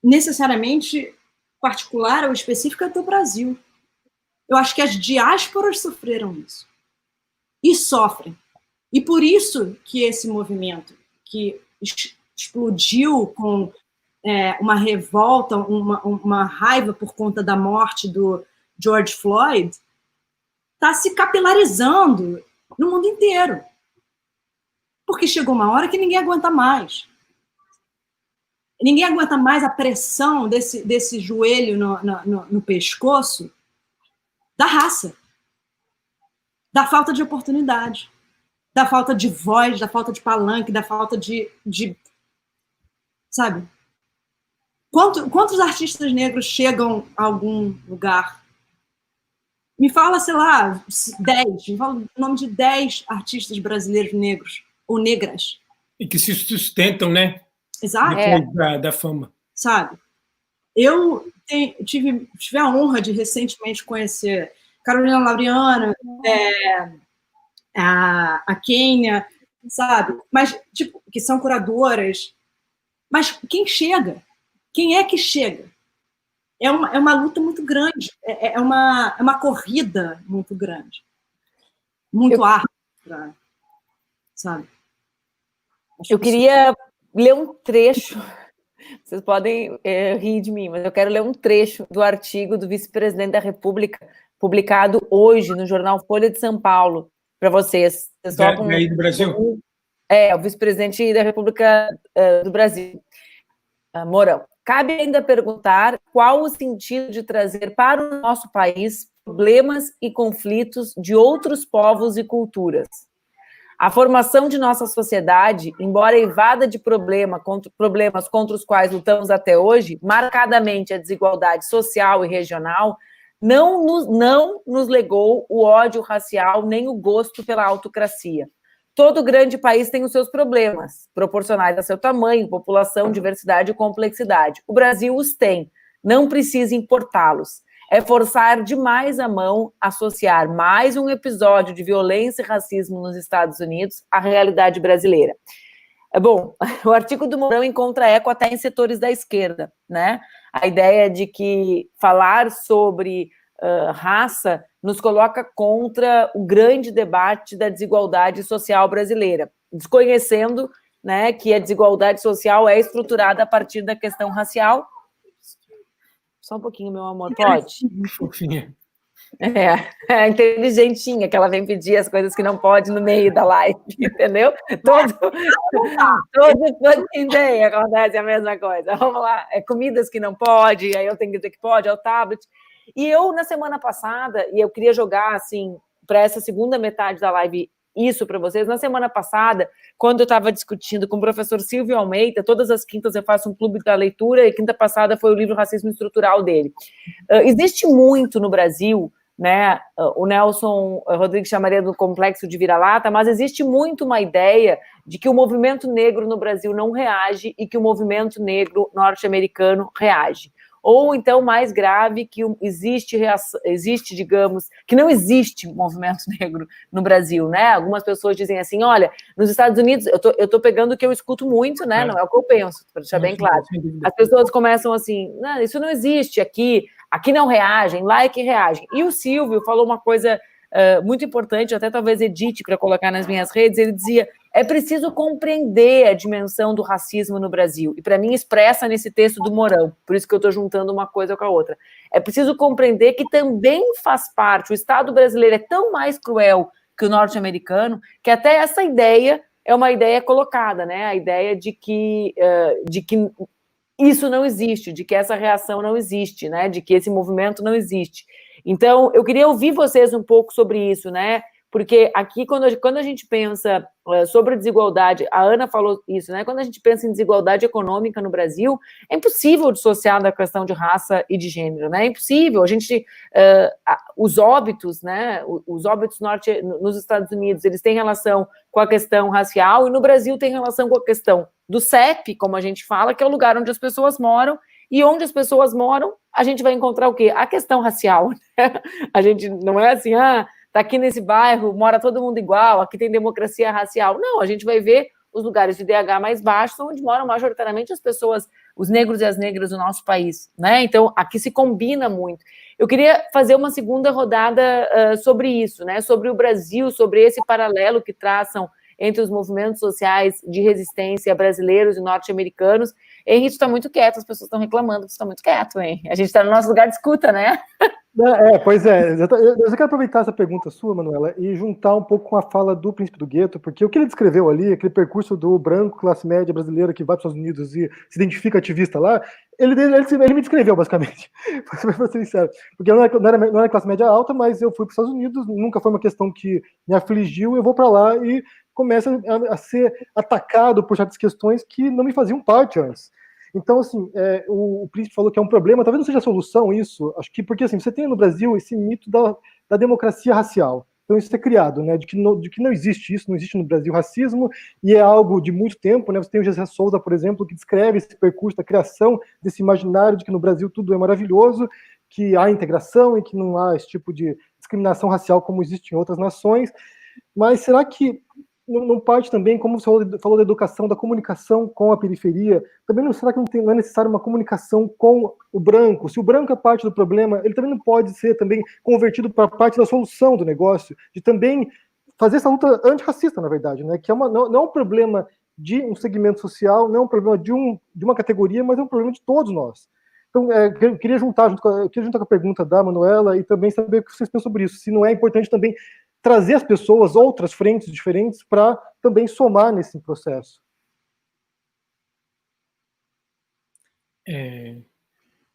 necessariamente particular ou específica do Brasil. Eu acho que as diásporas sofreram isso. E sofrem. E por isso que esse movimento, que explodiu com uma revolta, uma raiva por conta da morte do George Floyd, está se capilarizando no mundo inteiro. Porque chegou uma hora que ninguém aguenta mais. Ninguém aguenta mais a pressão desse joelho no pescoço da raça, da falta de oportunidade, da falta de voz, da falta de palanque, da falta de sabe? Quantos artistas negros chegam a algum lugar? Me fala, sei lá, 10. Me fala o nome de 10 artistas brasileiros negros ou negras. E que se sustentam, né? Exato. Depois da fama. Sabe? Eu tive a honra de recentemente conhecer Carolina Laureano, a Kênia, sabe? Mas, tipo, que são curadoras. Mas quem chega? Quem é que chega? É uma luta muito grande. É uma corrida muito grande. Muito árdua, sabe? Eu queria ler um trecho. Vocês podem rir de mim, mas eu quero ler um trecho do artigo do vice-presidente da República, publicado hoje no jornal Folha de São Paulo, para vocês. Daí do Brasil? O vice-presidente da República do Brasil, Mourão. Cabe ainda perguntar qual o sentido de trazer para o nosso país problemas e conflitos de outros povos e culturas. A formação de nossa sociedade, embora eivada de problemas contra os quais lutamos até hoje, marcadamente a desigualdade social e regional, não nos legou o ódio racial nem o gosto pela autocracia. Todo grande país tem os seus problemas, proporcionais a seu tamanho, população, diversidade e complexidade. O Brasil os tem, não precisa importá-los. É forçar demais a mão associar mais um episódio de violência e racismo nos Estados Unidos à realidade brasileira. Bom, o artigo do Mourão encontra eco até em setores da esquerda, né? A ideia de que falar sobre raça nos coloca contra o grande debate da desigualdade social brasileira, desconhecendo, né, que a desigualdade social é estruturada a partir da questão racial. Só um pouquinho, meu amor, pode? Fofinha. É inteligentinha, que ela vem pedir as coisas que não pode no meio da live, entendeu? Toda ideia acontece a mesma coisa. Vamos lá, comidas que não pode, aí eu tenho que dizer que pode, é o tablet. E eu, na semana passada, e eu queria jogar, assim, para essa segunda metade da live, isso para vocês, na semana passada, quando eu estava discutindo com o professor Silvio Almeida, todas as quintas eu faço um clube da leitura, e quinta passada foi o livro Racismo Estrutural dele. Existe muito no Brasil, né, o Nelson Rodrigues chamaria do complexo de vira-lata, mas existe muito uma ideia de que o movimento negro no Brasil não reage e que o movimento negro norte-americano reage. Ou então, mais grave, que existe, digamos, que não existe movimento negro no Brasil, né? Algumas pessoas dizem assim, olha, nos Estados Unidos, eu tô pegando o que eu escuto muito, né? Não é o que eu penso, para deixar bem claro. As pessoas começam assim, não, isso não existe aqui não reagem, lá é que reagem. E o Silvio falou uma coisa muito importante, eu até talvez edite para colocar nas minhas redes, ele dizia, é preciso compreender a dimensão do racismo no Brasil, e para mim expressa nesse texto do Mourão, por isso que eu estou juntando uma coisa com a outra. É preciso compreender que também faz parte, o Estado brasileiro é tão mais cruel que o norte-americano, que até essa ideia é uma ideia colocada, né? A ideia de que isso não existe, de que essa reação não existe, né? De que esse movimento não existe. Então, eu queria ouvir vocês um pouco sobre isso, né? Porque aqui, quando a gente pensa sobre desigualdade, a Ana falou isso, né? Quando a gente pensa em desigualdade econômica no Brasil, é impossível dissociar da questão de raça e de gênero, né? É impossível. A gente, os óbitos, né? Os óbitos nos Estados Unidos, eles têm relação com a questão racial, e no Brasil tem relação com a questão do CEP, como a gente fala, que é o lugar onde as pessoas moram, e onde as pessoas moram, a gente vai encontrar o quê? A questão racial. Né? A gente não é assim, tá aqui nesse bairro, mora todo mundo igual, aqui tem democracia racial. Não, a gente vai ver os lugares de DH mais baixos, onde moram majoritariamente as pessoas, os negros e as negras do nosso país, né? Então, aqui se combina muito. Eu queria fazer uma segunda rodada sobre isso, né? Sobre o Brasil, sobre esse paralelo que traçam entre os movimentos sociais de resistência brasileiros e norte-americanos. Henrique, tu está muito quieto, as pessoas estão reclamando que tu está muito quieto, hein? A gente está no nosso lugar de escuta, né? Pois é. Eu quero aproveitar essa pergunta sua, Manuela, e juntar um pouco com a fala do Príncipe do Gueto, porque o que ele descreveu ali, aquele percurso do branco, classe média brasileira que vai para os Estados Unidos e se identifica ativista lá, ele me descreveu, basicamente, para ser sincero. Porque eu não era classe média alta, mas eu fui para os Estados Unidos, nunca foi uma questão que me afligiu, eu vou para lá e começa a ser atacado por certas questões que não me faziam parte antes. Então, assim, o Príncipe falou que é um problema, talvez não seja a solução isso, acho que porque assim, você tem no Brasil esse mito da democracia racial. Então isso é criado, né, de que não existe isso, não existe no Brasil racismo, e é algo de muito tempo, né, você tem o Gessé Souza, por exemplo, que descreve esse percurso da criação desse imaginário de que no Brasil tudo é maravilhoso, que há integração e que não há esse tipo de discriminação racial como existe em outras nações. Mas será que não parte também, como você falou da educação, da comunicação com a periferia, também será que não é necessário uma comunicação com o branco? Se o branco é parte do problema, ele também não pode ser também convertido para parte da solução do negócio, de também fazer essa luta antirracista, na verdade, né? Que não é um problema de um segmento social, não é um problema de uma categoria, mas é um problema de todos nós. Então, eu queria juntar com a pergunta da Manuela e também saber o que vocês pensam sobre isso, se não é importante também trazer as pessoas, outras frentes diferentes, para também somar nesse processo.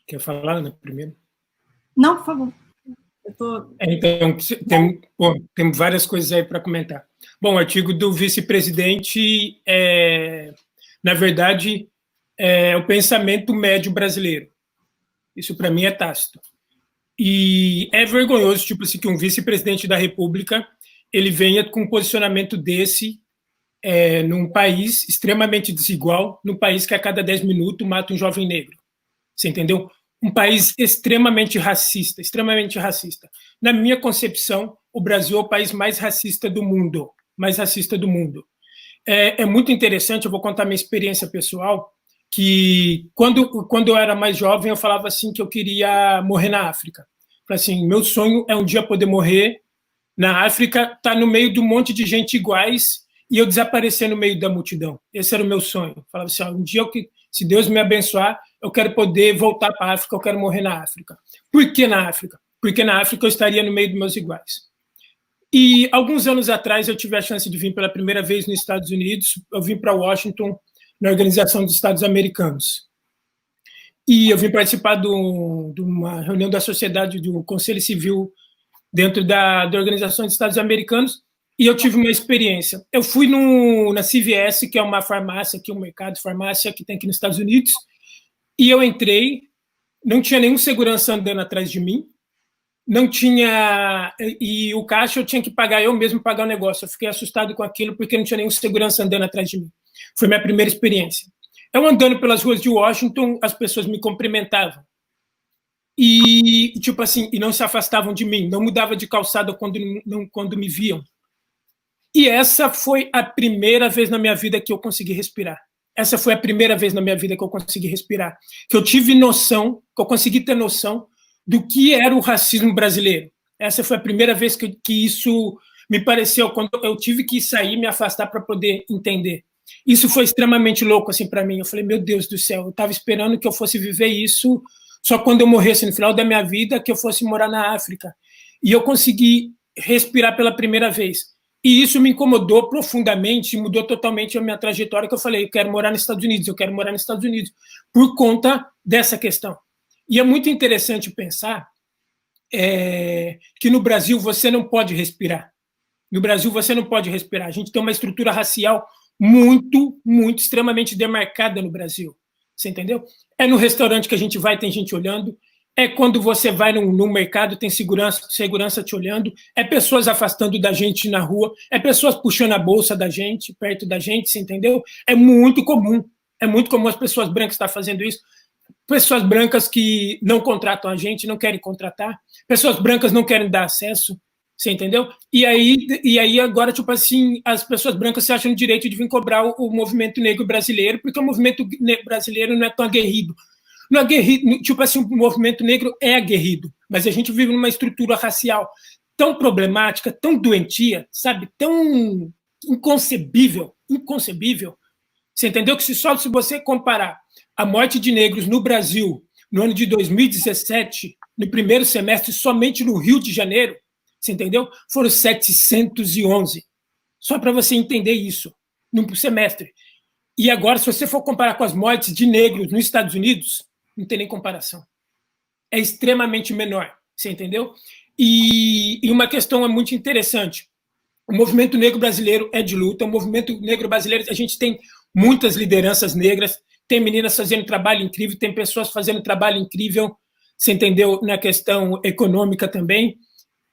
Quer falar, Ana, primeiro? Não, por favor. Então, tem várias coisas aí para comentar. Bom, o artigo do vice-presidente na verdade, é o pensamento médio brasileiro. Isso, para mim, é tácito. E é vergonhoso, tipo assim, que um vice-presidente da República ele venha com um posicionamento desse num país extremamente desigual, num país que a cada 10 minutos mata um jovem negro. Você entendeu? Um país extremamente racista, extremamente racista. Na minha concepção, o Brasil é o país mais racista do mundo, mais racista do mundo. É muito interessante, eu vou contar minha experiência pessoal, que quando eu era mais jovem, eu falava assim que eu queria morrer na África. Falei assim, meu sonho é um dia poder morrer na África, estar no meio de um monte de gente iguais e eu desaparecer no meio da multidão. Esse era o meu sonho. Eu falava assim, um dia, se Deus me abençoar, eu quero poder voltar para a África, eu quero morrer na África. Por que na África? Porque na África eu estaria no meio dos meus iguais. E alguns anos atrás eu tive a chance de vir pela primeira vez nos Estados Unidos, eu vim para Washington, na Organização dos Estados Americanos. E eu vim participar de uma reunião da sociedade, do Conselho Civil, dentro da Organização dos Estados Americanos, e eu tive uma experiência. Eu fui na CVS, que é uma farmácia, que é um mercado de farmácia que tem aqui nos Estados Unidos, e eu entrei, não tinha nenhum segurança andando atrás de mim, não tinha... E o caixa eu tinha que pagar, eu mesmo pagar o negócio. Eu fiquei assustado com aquilo, porque não tinha nenhum segurança andando atrás de mim. Foi minha primeira experiência. Eu andando pelas ruas de Washington, as pessoas me cumprimentavam. E, tipo assim, e não se afastavam de mim, não mudava de calçada quando me viam. E essa foi a primeira vez na minha vida que eu consegui respirar. Essa foi a primeira vez na minha vida que eu consegui respirar. Que eu tive noção, que eu consegui ter noção do que era o racismo brasileiro. Essa foi a primeira vez que isso me pareceu, quando eu tive que sair, me afastar para poder entender. Isso foi extremamente louco assim, para mim. Eu falei, meu Deus do céu, eu estava esperando que eu fosse viver isso só quando eu morresse, no final da minha vida, que eu fosse morar na África. E eu consegui respirar pela primeira vez. E isso me incomodou profundamente, mudou totalmente a minha trajetória, que eu falei, eu quero morar nos Estados Unidos, eu quero morar nos Estados Unidos, por conta dessa questão. E é muito interessante pensar que no Brasil você não pode respirar. No Brasil você não pode respirar. A gente tem uma estrutura racial muito, muito, extremamente demarcada no Brasil. Você entendeu? É no restaurante que a gente vai, tem gente olhando. É quando você vai no mercado, tem segurança te olhando. É pessoas afastando da gente na rua. É pessoas puxando a bolsa da gente, perto da gente, você entendeu? É muito comum. É muito comum as pessoas brancas estar fazendo isso. Pessoas brancas que não contratam a gente, não querem contratar. Pessoas brancas não querem dar acesso. Você entendeu? E aí agora, tipo assim, as pessoas brancas se acham no direito de vir cobrar o movimento negro brasileiro, porque o movimento brasileiro não é tão aguerrido. Não é aguerrido, tipo assim, o movimento negro é aguerrido, mas a gente vive numa estrutura racial tão problemática, tão doentia, sabe? Tão inconcebível. Você entendeu? Que se você comparar a morte de negros no Brasil no ano de 2017, no primeiro semestre, somente no Rio de Janeiro, você entendeu? Foram 711. Só para você entender isso, num semestre. E agora, se você for comparar com as mortes de negros nos Estados Unidos, não tem nem comparação. É extremamente menor, você entendeu? E uma questão é muito interessante. O movimento negro brasileiro é de luta. O movimento negro brasileiro, a gente tem muitas lideranças negras, tem meninas fazendo trabalho incrível, tem pessoas fazendo trabalho incrível, você entendeu? Na questão econômica também.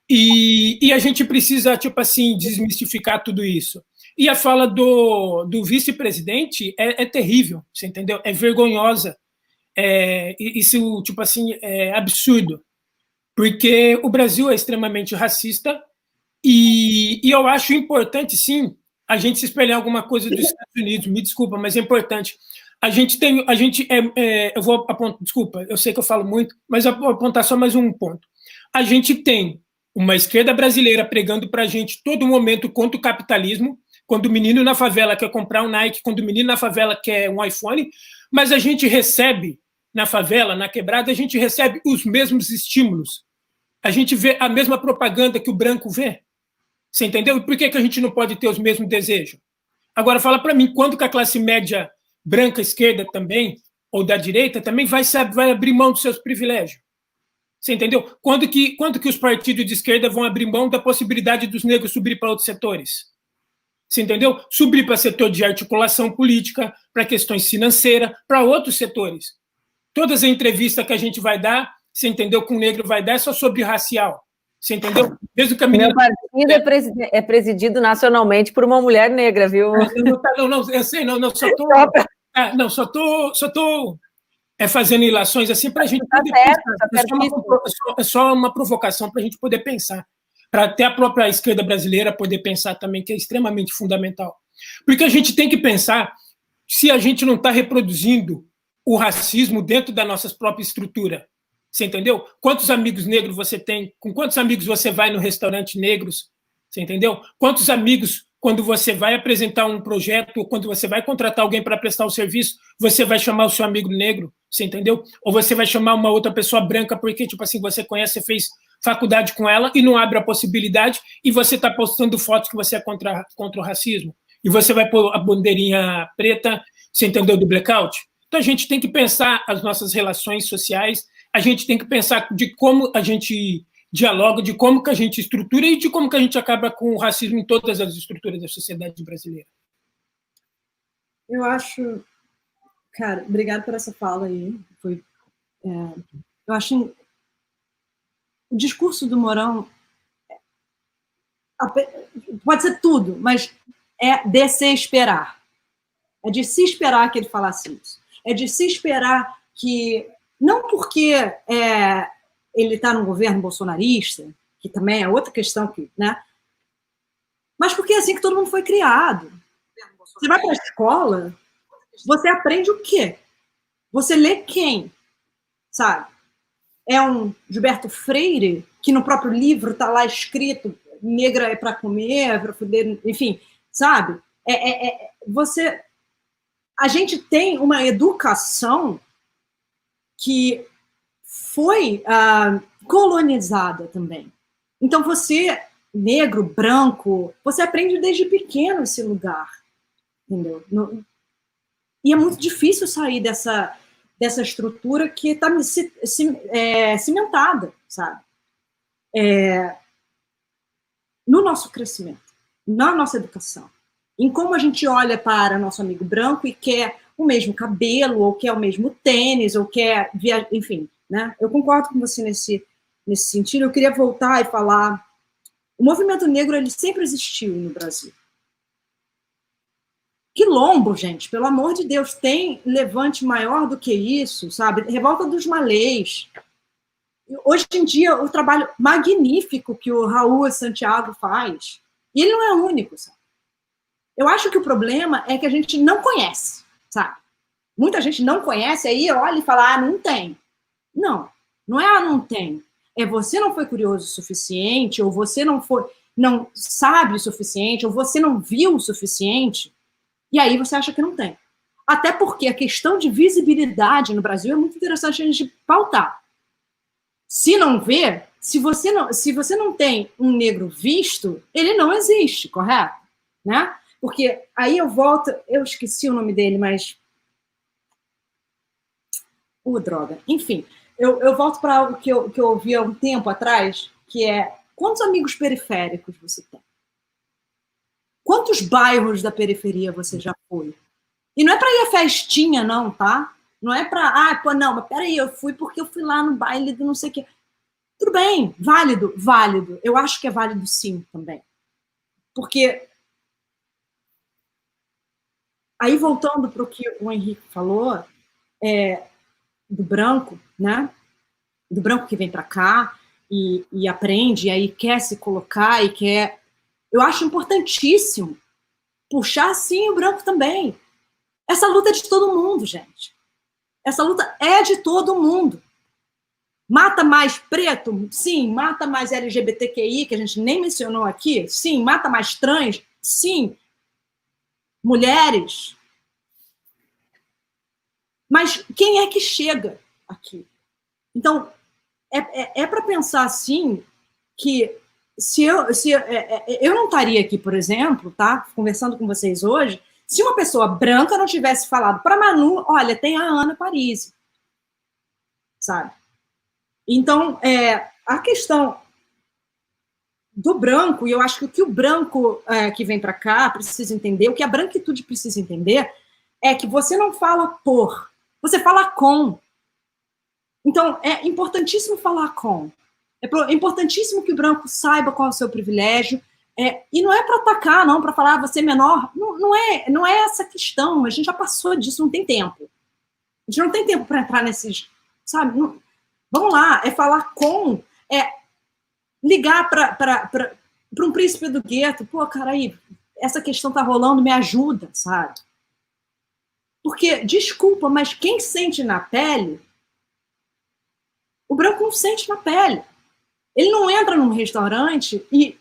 E a gente precisa, tipo assim, desmistificar tudo isso. E a fala do vice-presidente é terrível, você entendeu? É vergonhosa. Isso, tipo assim, é absurdo. Porque o Brasil é extremamente racista e eu acho importante, sim, a gente se espelhar em alguma coisa dos Estados Unidos. Me desculpa, mas é importante. Eu vou apontar, desculpa, eu sei que eu falo muito, mas eu vou apontar só mais um ponto. A gente tem uma esquerda brasileira pregando para a gente todo momento contra o capitalismo, quando o menino na favela quer comprar um Nike, quando o menino na favela quer um iPhone, mas a gente recebe na favela, na quebrada, a gente recebe os mesmos estímulos. A gente vê a mesma propaganda que o branco vê. Você entendeu? E por que a gente não pode ter os mesmos desejos? Agora, fala para mim, quando que a classe média branca, esquerda também, ou da direita, também vai abrir mão dos seus privilégios? Você entendeu? Quando que os partidos de esquerda vão abrir mão da possibilidade dos negros subir para outros setores? Você entendeu? Subir para setor de articulação política, para questões financeiras, para outros setores. Todas as entrevistas que a gente vai dar, você entendeu, com negro vai dar, é só sobre racial. Você entendeu? Mesmo que a menina... Meu partido é presidido nacionalmente por uma mulher negra, viu? Não, eu sei, só estou fazendo ilações assim para a gente poder pensar. É só uma provocação para a gente poder pensar. Para até a própria esquerda brasileira poder pensar também, que é extremamente fundamental. Porque a gente tem que pensar se a gente não está reproduzindo o racismo dentro da nossa própria estrutura. Você entendeu? Quantos amigos negros você tem? Com quantos amigos você vai no restaurante negros? Você entendeu? Quantos amigos, quando você vai apresentar um projeto, ou quando você vai contratar alguém para prestar um serviço, você vai chamar o seu amigo negro? Você entendeu? Ou você vai chamar uma outra pessoa branca porque, tipo assim, você conhece, você fez faculdade com ela e não abre a possibilidade e você está postando fotos que você é contra o racismo. E você vai pôr a bandeirinha preta, você entendeu, do blackout? Então a gente tem que pensar as nossas relações sociais, a gente tem que pensar de como a gente dialoga, de como que a gente estrutura e de como que a gente acaba com o racismo em todas as estruturas da sociedade brasileira. Eu acho... Cara, obrigado por essa fala aí. Eu acho... O discurso do Mourão pode ser tudo, mas é de se esperar. É de se esperar que ele falasse isso. É de se esperar que... Não porque ele está num governo bolsonarista, que também é outra questão, né? Mas porque é assim que todo mundo foi criado. Você vai para a escola, você aprende o quê? Você lê quem? Sabe? É um Gilberto Freire, que no próprio livro está lá escrito negra é para comer, é para poder... Enfim, sabe? A gente tem uma educação que foi colonizada também. Então, você, negro, branco, você aprende desde pequeno esse lugar, entendeu? E é muito difícil sair dessa estrutura que está cimentada, sabe? No nosso crescimento, na nossa educação, em como a gente olha para nosso amigo branco e quer o mesmo cabelo, ou quer o mesmo tênis, ou quer enfim, né? Eu concordo com você nesse sentido. Eu queria voltar e falar, o movimento negro, ele sempre existiu no Brasil. Quilombo, gente, pelo amor de Deus, tem levante maior do que isso, sabe? Revolta dos Malês. Hoje em dia, o trabalho magnífico que o Raul Santiago faz, e ele não é o único, sabe? Eu acho que o problema é que a gente não conhece, sabe? Muita gente não conhece, aí olha e fala, não tem. Não é não tem. É você não foi curioso o suficiente, ou você não sabe o suficiente, ou você não viu o suficiente, e aí você acha que não tem. Até porque a questão de visibilidade no Brasil é muito interessante a gente pautar. Se não vê, se você não tem um negro visto, ele não existe, correto? Né? Porque aí eu volto, eu esqueci o nome dele, mas... droga. Enfim, eu volto para algo que eu ouvi há um tempo atrás, que é, quantos amigos periféricos você tem? Quantos bairros da periferia você já foi? E não é para ir à festinha, não, tá? Não é para, não, mas peraí, eu fui porque eu fui lá no baile do não sei o quê. Tudo bem, válido. Eu acho que é válido sim, também. Porque... Aí, voltando para o que o Henrique falou, do branco, né? Do branco que vem para cá e aprende, e aí quer se colocar e quer... Eu acho importantíssimo puxar, sim, o branco também. Essa luta é de todo mundo, gente. Essa luta é de todo mundo. Mata mais preto? Sim. Mata mais LGBTQI, que a gente nem mencionou aqui? Sim. Mata mais trans? Sim. Mulheres. Mas quem é que chega aqui? Então, é para pensar assim que se eu não estaria aqui, por exemplo, tá, conversando com vocês hoje, se uma pessoa branca não tivesse falado para Manu, olha, tem a Ana Parisi, sabe? Então, a questão do branco, e eu acho que o que o branco que vem para cá precisa entender, o que a branquitude precisa entender, é que você não fala por, você fala com. Então, é importantíssimo falar com. É importantíssimo que o branco saiba qual é o seu privilégio. E não é para atacar, não, para falar você é menor. Não é essa questão. A gente já passou disso, não tem tempo. A gente não tem tempo para entrar nesses... Sabe? Não, vamos lá, é falar com... ligar para um príncipe do gueto. Pô, cara, aí, essa questão tá rolando, me ajuda, sabe? Porque, desculpa, mas quem sente na pele... O branco não sente na pele. Ele não entra num restaurante e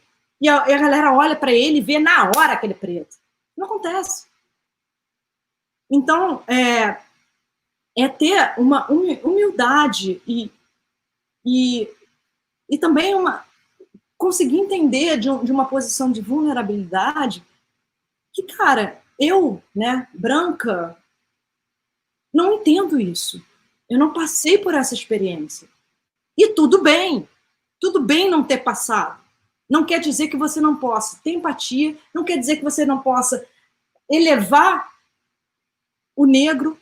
a galera olha para ele e vê na hora aquele preto. Não acontece. Então, é ter uma humildade e também conseguir entender de uma posição de vulnerabilidade que, cara, eu, né, branca, não entendo isso. Eu não passei por essa experiência. E tudo bem não ter passado. Não quer dizer que você não possa ter empatia, não quer dizer que você não possa elevar o negro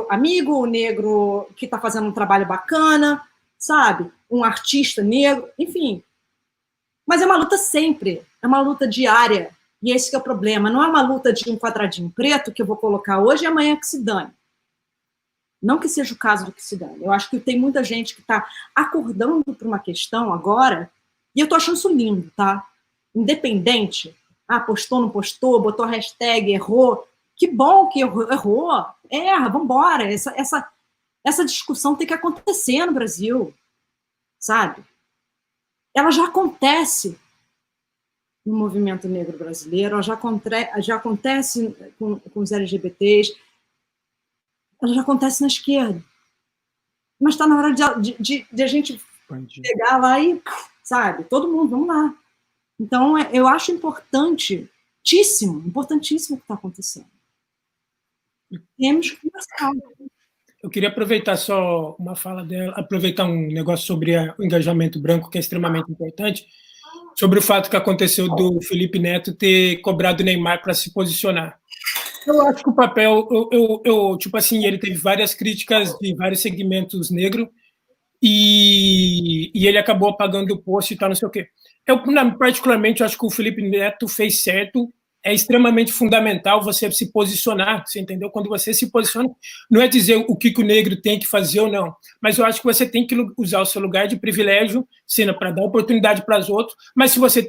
amigo, o negro que está fazendo um trabalho bacana, sabe? Um artista negro, enfim. Mas é uma luta sempre, é uma luta diária. E esse que é o problema. Não é uma luta de um quadradinho preto que eu vou colocar hoje e amanhã que se dane. Não que seja o caso do que se dane. Eu acho que tem muita gente que está acordando para uma questão agora, e eu estou achando isso lindo, tá? Independente. Postou, não postou, botou hashtag, errou. Que bom que errou. Erra, vamos embora. Essa discussão tem que acontecer no Brasil, sabe? Ela já acontece no movimento negro brasileiro, ela já acontece com os LGBTs, ela já acontece na esquerda. Mas está na hora de a gente pegar lá e, sabe, todo mundo, vamos lá. Então, eu acho importantíssimo o que está acontecendo. Temos que conversar. Eu queria aproveitar só uma fala dela, aproveitar um negócio sobre o engajamento branco, que é extremamente importante, sobre o fato que aconteceu do Felipe Neto ter cobrado o Neymar para se posicionar. Eu acho que o papel, tipo assim, ele teve várias críticas de vários segmentos negros e ele acabou apagando o post e tal, não sei o quê. Particularmente, acho que o Felipe Neto fez certo. É extremamente fundamental você se posicionar, você entendeu? Quando você se posiciona, não é dizer o que o negro tem que fazer ou não, mas eu acho que você tem que usar o seu lugar de privilégio, sendo para dar oportunidade para os outros, mas se você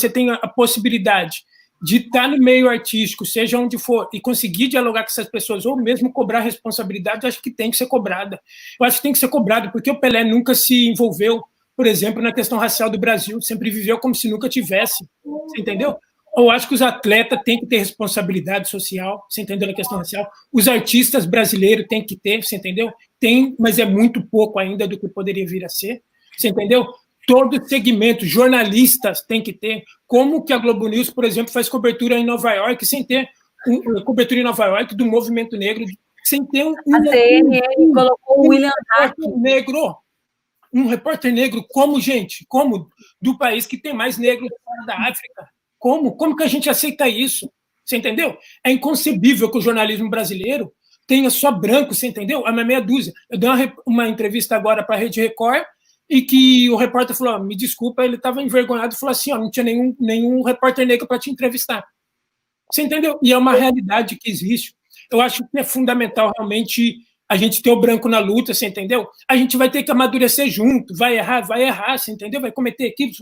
tem a possibilidade de estar no meio artístico, seja onde for, e conseguir dialogar com essas pessoas, ou mesmo cobrar responsabilidade, eu acho que tem que ser cobrada. Eu acho que tem que ser cobrado, porque o Pelé nunca se envolveu, por exemplo, na questão racial do Brasil, sempre viveu como se nunca tivesse, você entendeu? Eu acho que os atletas têm que ter responsabilidade social, você entendeu a questão racial? Os artistas brasileiros têm que ter, você entendeu? Tem, mas é muito pouco ainda do que poderia vir a ser, você entendeu? Todo segmento, jornalistas têm que ter. Como que a Globo News, por exemplo, faz cobertura em Nova York, sem ter cobertura em Nova York do movimento negro, sem ter a CNN colocou o William negro. Um repórter negro, como, gente? Como? Do país que tem mais negros fora da África. Como que a gente aceita isso? Você entendeu? É inconcebível que o jornalismo brasileiro tenha só branco, você entendeu? É uma meia dúzia. Eu dei uma entrevista agora para a Rede Record e que o repórter falou, me desculpa, ele estava envergonhado e falou assim, não tinha nenhum repórter negro para te entrevistar. Você entendeu? E é uma realidade que existe. Eu acho que é fundamental realmente a gente ter o branco na luta, você entendeu? A gente vai ter que amadurecer junto, vai errar, você entendeu? Vai cometer equívocos,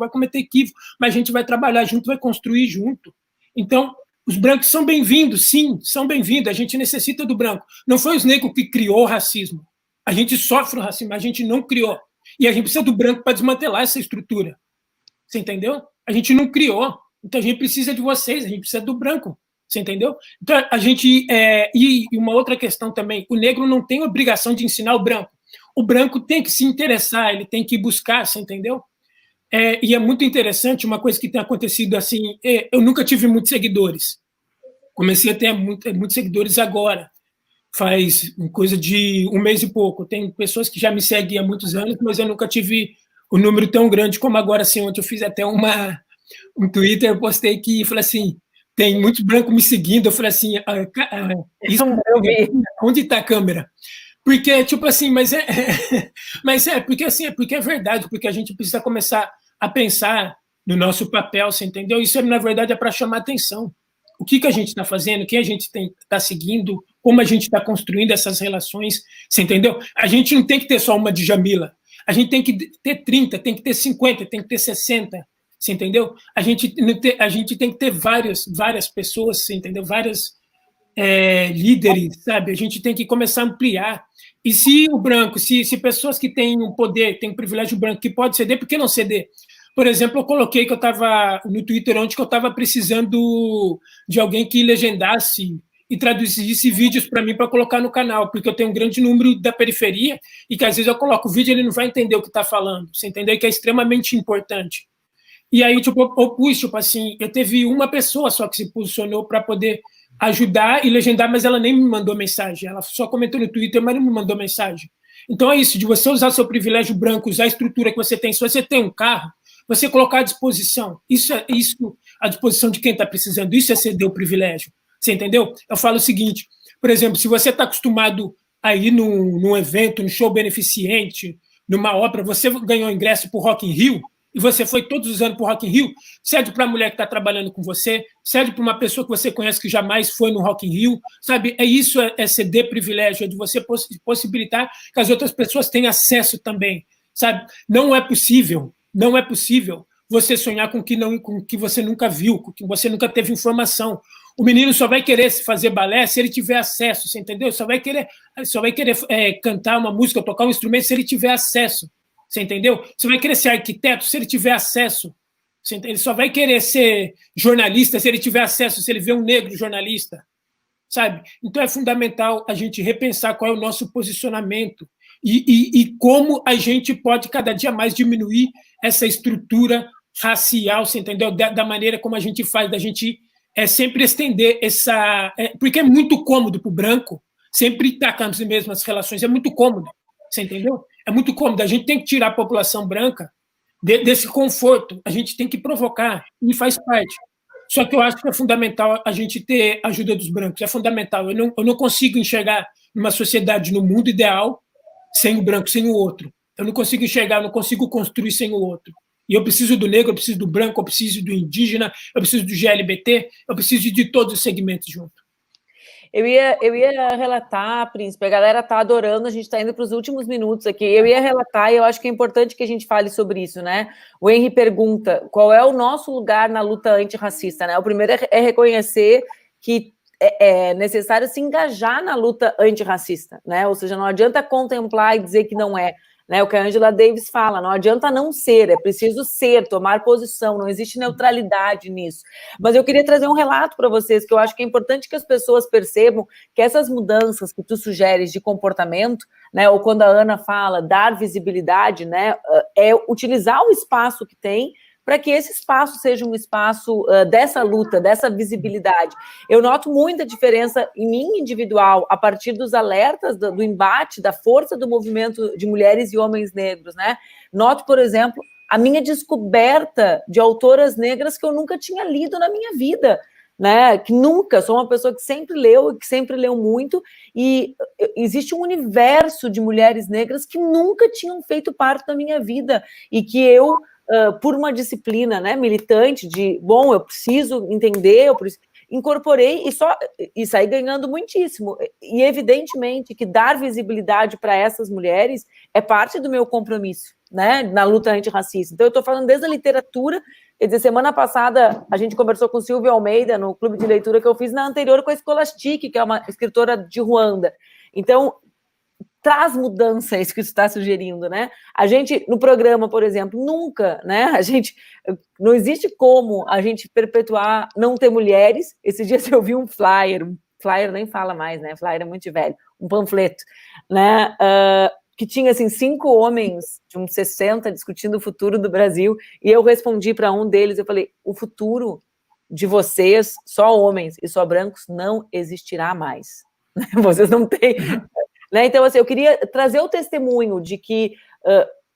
mas a gente vai trabalhar junto, vai construir junto. Então, os brancos são bem-vindos, sim, são bem-vindos, a gente necessita do branco. Não foi os negros que criou o racismo. A gente sofre o racismo, a gente não criou. E a gente precisa do branco para desmantelar essa estrutura. Você entendeu? A gente não criou. Então, a gente precisa de vocês, a gente precisa do branco. Você entendeu? Então, a gente... e uma outra questão também, o negro não tem obrigação de ensinar o branco. O branco tem que se interessar, ele tem que buscar, você entendeu? E é muito interessante, uma coisa que tem acontecido assim, eu nunca tive muitos seguidores. Comecei a ter muitos seguidores agora. Faz coisa de 1 mês e pouco. Tem pessoas que já me seguem há muitos anos, mas eu nunca tive um número tão grande como agora. Assim, ontem eu fiz até um Twitter, eu postei que falei assim, tem muitos brancos me seguindo. Eu falei assim, isso, onde está a câmera? Porque, tipo assim, porque é verdade, porque a gente precisa começar a pensar no nosso papel, você entendeu? Isso, na verdade, é para chamar atenção. O que a gente está fazendo, quem a gente está seguindo, como a gente está construindo essas relações, você entendeu? A gente não tem que ter só uma Djamila, a gente tem que ter 30, tem que ter 50, tem que ter 60, você entendeu? A gente tem que ter várias pessoas, você entendeu? Várias líderes, sabe? A gente tem que começar a ampliar. E se o branco, se pessoas que têm um poder, têm um privilégio branco, que pode ceder, por que não ceder? Por exemplo, eu coloquei que eu estava no Twitter ontem que eu estava precisando de alguém que legendasse e traduzisse vídeos para mim para colocar no canal, porque eu tenho um grande número da periferia e que às vezes eu coloco o vídeo e ele não vai entender o que está falando, você entendeu? Que é extremamente importante. E aí, tipo, eu pus, tipo assim, eu teve uma pessoa só que se posicionou para poder ajudar e legendar, mas ela nem me mandou mensagem, ela só comentou no Twitter, mas não me mandou mensagem. Então é isso, de você usar seu privilégio branco, usar a estrutura que você tem. Se você tem um carro, você colocar à disposição. Isso à disposição de quem está precisando. Isso é ceder o privilégio. Você entendeu? Eu falo o seguinte, por exemplo, se você está acostumado a ir num evento, num show beneficente, numa ópera, você ganhou ingresso para o Rock in Rio, e você foi todos os anos para o Rock in Rio, cede para a mulher que está trabalhando com você, cede para uma pessoa que você conhece que jamais foi no Rock in Rio, sabe? Isso é ceder privilégio, é de você possibilitar que as outras pessoas tenham acesso também, sabe? Não é possível você sonhar com que você nunca viu, com que você nunca teve informação. O menino só vai querer fazer balé se ele tiver acesso, você entendeu? Só vai querer cantar uma música, tocar um instrumento se ele tiver acesso. Você entendeu? Você vai querer ser arquiteto se ele tiver acesso. Ele só vai querer ser jornalista se ele tiver acesso, se ele vê um negro jornalista. Sabe? Então é fundamental a gente repensar qual é o nosso posicionamento e como a gente pode cada dia mais diminuir essa estrutura racial, você entendeu? Da maneira como a gente faz, da gente sempre estender essa... porque é muito cômodo para o branco sempre estar com as mesmas relações, é muito cômodo, você entendeu? É muito cômodo, a gente tem que tirar a população branca desse conforto, a gente tem que provocar, e faz parte. Só que eu acho que é fundamental a gente ter a ajuda dos brancos, é fundamental. Eu não consigo enxergar uma sociedade no mundo ideal sem o branco, sem o outro. Eu não consigo enxergar, eu não consigo construir sem o outro. E eu preciso do negro, eu preciso do branco, eu preciso do indígena, eu preciso do GLBT, eu preciso de todos os segmentos juntos. Eu ia relatar, Príncipe, a galera está adorando, a gente está indo para os últimos minutos aqui. Eu ia relatar e eu acho que é importante que a gente fale sobre isso, né? O Henry pergunta qual é o nosso lugar na luta antirracista, né? O primeiro é reconhecer que é necessário se engajar na luta antirracista, né? Ou seja, não adianta contemplar e dizer que não é. Né, o que a Angela Davis fala, não adianta não ser, é preciso ser, tomar posição, não existe neutralidade nisso. Mas eu queria trazer um relato para vocês, que eu acho que é importante que as pessoas percebam que essas mudanças que tu sugeres de comportamento, né, ou quando a Ana fala dar visibilidade, né, é utilizar o espaço que tem para que esse espaço seja um espaço dessa luta, dessa visibilidade. Eu noto muita diferença em mim individual, a partir dos alertas do embate, da força do movimento de mulheres e homens negros, né? Noto, por exemplo, a minha descoberta de autoras negras que eu nunca tinha lido na minha vida, né? Que nunca, sou uma pessoa que sempre leu e que sempre leu muito, e existe um universo de mulheres negras que nunca tinham feito parte da minha vida, e que eu... por uma disciplina, né, militante de, bom, eu preciso entender, incorporei e saí ganhando muitíssimo. E evidentemente que dar visibilidade para essas mulheres é parte do meu compromisso, né, na luta antirracista. Então eu estou falando desde a literatura, quer dizer, semana passada a gente conversou com Silvia Almeida no clube de leitura que eu fiz na anterior com a Scholastic, que é uma escritora de Ruanda. Então, traz mudança, isso que você está sugerindo, né? A gente, no programa, por exemplo, nunca, né? Não existe como a gente perpetuar não ter mulheres. Esses dias eu vi um flyer nem fala mais, né? Flyer é muito velho, um panfleto, né? Que tinha, assim, 5 homens de uns 60 discutindo o futuro do Brasil, e eu respondi para um deles, eu falei, o futuro de vocês, só homens e só brancos, não existirá mais. Vocês não têm... Né? Então, assim, eu queria trazer o testemunho de que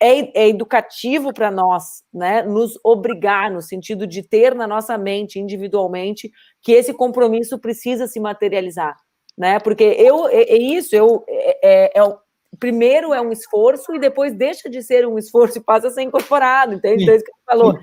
é educativo para nós, né, nos obrigar, no sentido de ter na nossa mente, individualmente, que esse compromisso precisa se materializar. né? Porque primeiro é um esforço e depois deixa de ser um esforço e passa a ser incorporado, entende? Então, é isso que você falou.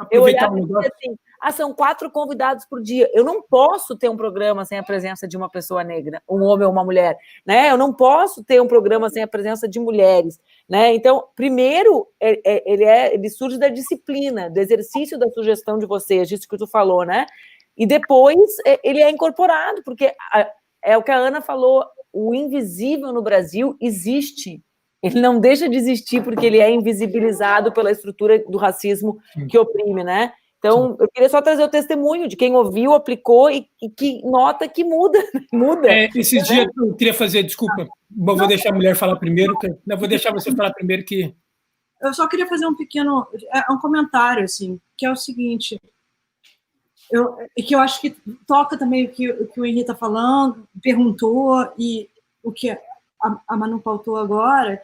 Eu olhava e dizia assim, são 4 convidados por dia. Eu não posso ter um programa sem a presença de uma pessoa negra, um homem ou uma mulher, né? Eu não posso ter um programa sem a presença de mulheres, né? Então, primeiro, ele surge da disciplina, do exercício da sugestão de vocês, disso que tu falou, né? E depois ele é incorporado, porque é o que a Ana falou, o invisível no Brasil existe. Ele não deixa de existir porque ele é invisibilizado pela estrutura do racismo que oprime, né? Então, eu queria só trazer o testemunho de quem ouviu, aplicou e que nota que muda. Esses dias eu queria fazer, desculpa, vou deixar a mulher falar primeiro, não vou deixar você falar primeiro que... Eu só queria fazer um comentário, assim, que é o seguinte, que eu acho que toca também o que o Henri está falando, perguntou, e o que a Manu pautou agora,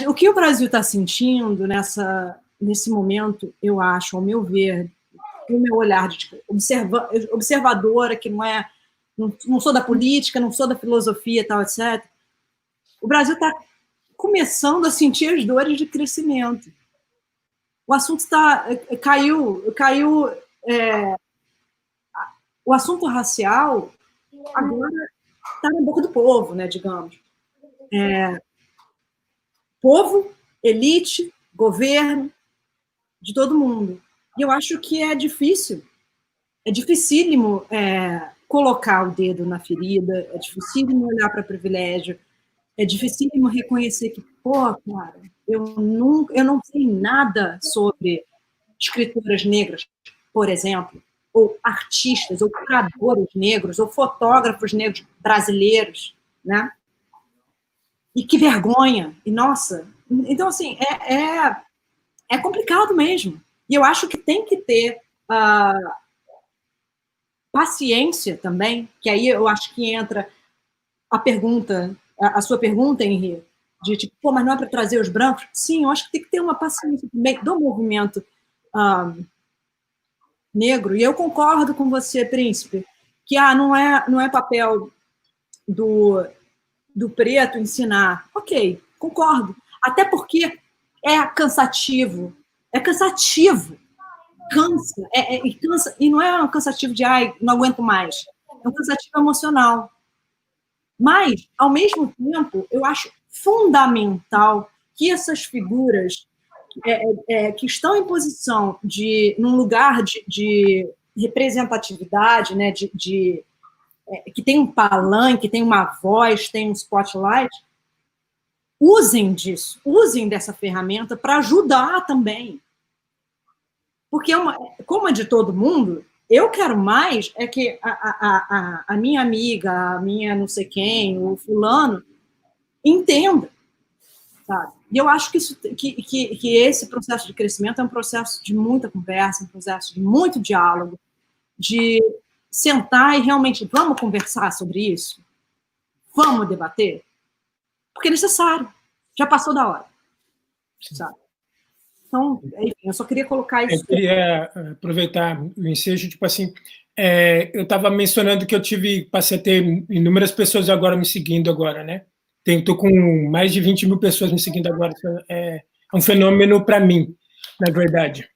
o que o Brasil está sentindo nesse momento, eu acho, ao meu ver, o meu olhar de observadora, que não sou da política, não sou da filosofia, tal, etc. O Brasil está começando a sentir as dores de crescimento. O assunto caiu. O assunto racial agora está na boca do povo, né, digamos. Povo, elite, governo, de todo mundo. E eu acho que é dificílimo colocar o dedo na ferida, é dificílimo olhar para privilégio, é dificílimo reconhecer que, cara, eu não sei nada sobre escritoras negras, por exemplo, ou artistas, ou curadores negros, ou fotógrafos negros brasileiros, né? E que vergonha! E, nossa... Então, assim, é complicado mesmo. E eu acho que tem que ter paciência também, que aí eu acho que entra a sua pergunta, Henri, de tipo, mas não é para trazer os brancos? Sim, eu acho que tem que ter uma paciência também do movimento negro. E eu concordo com você, Príncipe, que não é papel do preto ensinar. Ok, concordo. Até porque é cansativo. É cansativo. Cansa. Cansa. E não é um cansativo de, não aguento mais. É um cansativo emocional. Mas, ao mesmo tempo, eu acho fundamental que essas figuras que estão em posição num lugar de representatividade, né, que tem um palanque, tem uma voz, tem um spotlight, usem disso, usem dessa ferramenta para ajudar também. Porque, como é de todo mundo, eu quero mais que a minha amiga, a minha não sei quem, o fulano, entenda. Sabe? E eu acho que esse processo de crescimento é um processo de muita conversa, um processo de muito diálogo, de sentar e realmente, vamos conversar sobre isso? Vamos debater? Porque é necessário. Já passou da hora. Sabe? Então, enfim, eu só queria colocar isso. Eu queria aproveitar o ensejo, tipo assim, eu estava mencionando que passei a ter inúmeras pessoas agora me seguindo agora, né? Estou com mais de 20 mil pessoas me seguindo agora. É um fenômeno para mim, na verdade.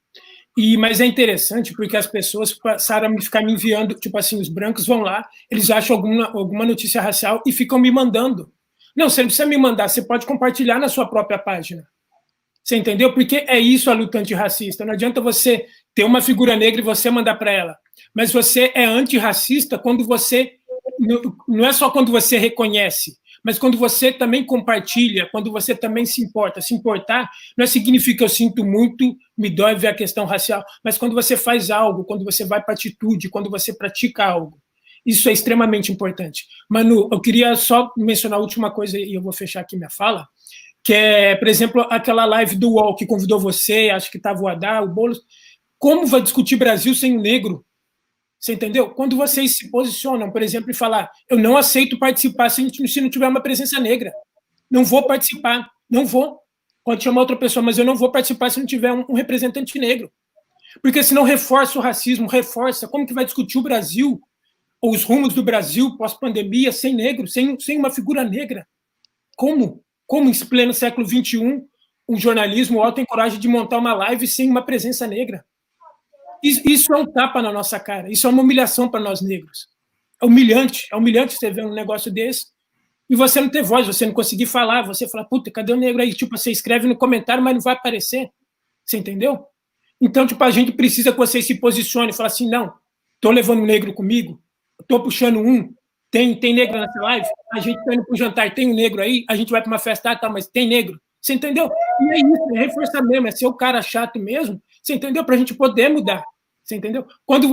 Mas é interessante porque as pessoas passaram a ficar me enviando, tipo assim, os brancos vão lá, eles acham alguma notícia racial e ficam me mandando. Não, você não precisa me mandar, você pode compartilhar na sua própria página. Você entendeu? Porque é isso a luta antirracista. Não adianta você ter uma figura negra e você mandar para ela. Mas você é antirracista quando você... Não é só quando você reconhece, mas quando você também compartilha, quando você também se importa. Se importar não significa eu sinto muito, me dói ver a questão racial, mas quando você faz algo, quando você vai para a atitude, quando você pratica algo. Isso é extremamente importante. Manu, eu queria só mencionar a última coisa, e eu vou fechar aqui minha fala, que é, por exemplo, aquela live do UOL que convidou você, acho que estava o Haddad, o Boulos. Como vai discutir Brasil sem o negro? Você entendeu? Quando vocês se posicionam, por exemplo, e falar, eu não aceito participar se não tiver uma presença negra. Não vou participar, não vou. Pode chamar outra pessoa, mas eu não vou participar se não tiver um representante negro. Porque senão reforça o racismo, reforça. Como que vai discutir o Brasil, ou os rumos do Brasil pós-pandemia, sem negro, sem uma figura negra? Como? Como em pleno século XXI, o jornalismo tem coragem de montar uma live sem uma presença negra? Isso é um tapa na nossa cara, isso é uma humilhação para nós negros. É humilhante você ver um negócio desse e você não ter voz, você não conseguir falar, você fala, puta, cadê o negro aí? Tipo, você escreve no comentário, mas não vai aparecer. Você entendeu? Então, tipo, a gente precisa que você se posicione e fale assim, não, tô levando um negro comigo, tô puxando um, tem negro nessa live, a gente tá indo pro jantar, tem um negro aí, a gente vai para uma festa, tá, mas tem negro. Você entendeu? E é isso, é reforçar mesmo, é ser o cara chato mesmo, você entendeu? Pra gente poder mudar. Você entendeu? Quando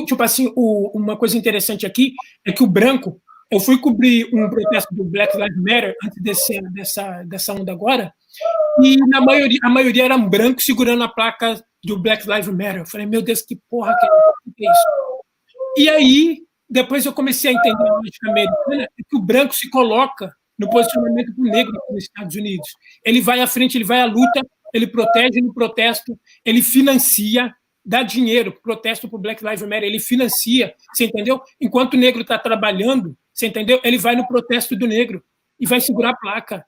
tipo assim, uma coisa interessante aqui é que o branco, eu fui cobrir um protesto do Black Lives Matter antes dessa onda agora, e a maioria era um branco segurando a placa do Black Lives Matter. Eu falei, meu Deus, que porra que é isso? E aí, depois eu comecei a entender a lógica americana, que o branco se coloca no posicionamento do negro nos Estados Unidos. Ele vai à frente, ele vai à luta, ele protege no protesto, ele financia, dá dinheiro para o protesto para o Black Lives Matter, ele financia, você entendeu? Enquanto o negro está trabalhando, você entendeu? Ele vai no protesto do negro e vai segurar a placa.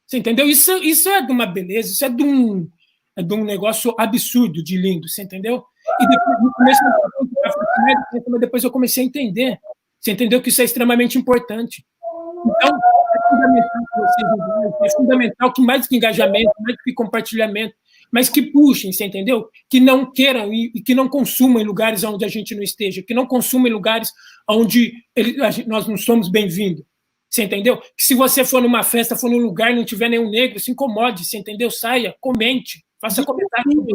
Você entendeu? Isso é de uma beleza, isso é de um negócio absurdo de lindo, você entendeu? E depois, no começo, depois eu comecei a entender. Você entendeu que isso é extremamente importante. Então, é fundamental que vocês, é fundamental que mais que engajamento, mais que compartilhamento, mas que puxem, você entendeu? Que não queiram e que não consumam em lugares onde a gente não esteja, que não consumam em lugares onde nós não somos bem-vindos. Você entendeu? Que se você for numa festa, for num lugar e não tiver nenhum negro, se incomode, você entendeu? Saia, comente, faça comentário.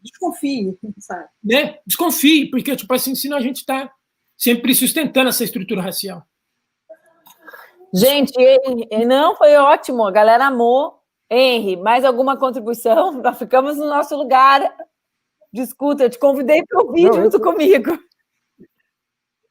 Desconfie, sabe? Né? Desconfie, porque, tipo assim, senão a gente está sempre sustentando essa estrutura racial. Gente, não, foi ótimo, a galera amou. Henry, mais alguma contribuição? Nós ficamos no nosso lugar. Discuta, eu te convidei para o vídeo junto comigo.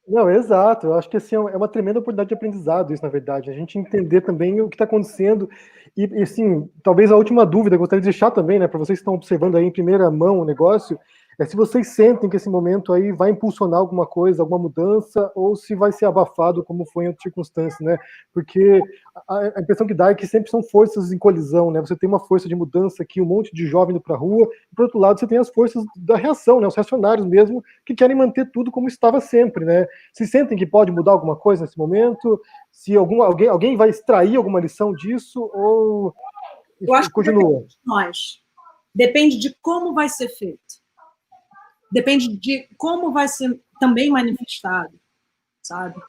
Não, exato. Eu acho que assim, é uma tremenda oportunidade de aprendizado isso, na verdade. A gente entender também o que está acontecendo. E, assim, talvez a última dúvida, eu gostaria de deixar também, né, para vocês que estão observando aí em primeira mão o negócio, é se vocês sentem que esse momento aí vai impulsionar alguma coisa, alguma mudança, ou se vai ser abafado, como foi em outras circunstâncias, né? Porque a impressão que dá é que sempre são forças em colisão, né? Você tem uma força de mudança aqui, um monte de jovem indo para a rua, e por outro lado você tem as forças da reação, né? Os reacionários mesmo, que querem manter tudo como estava sempre, né? Se sentem que pode mudar alguma coisa nesse momento? Se alguém vai extrair alguma lição disso, ou eu acho continua? Depende de como vai ser feito. Depende de como vai ser também manifestado, sabe?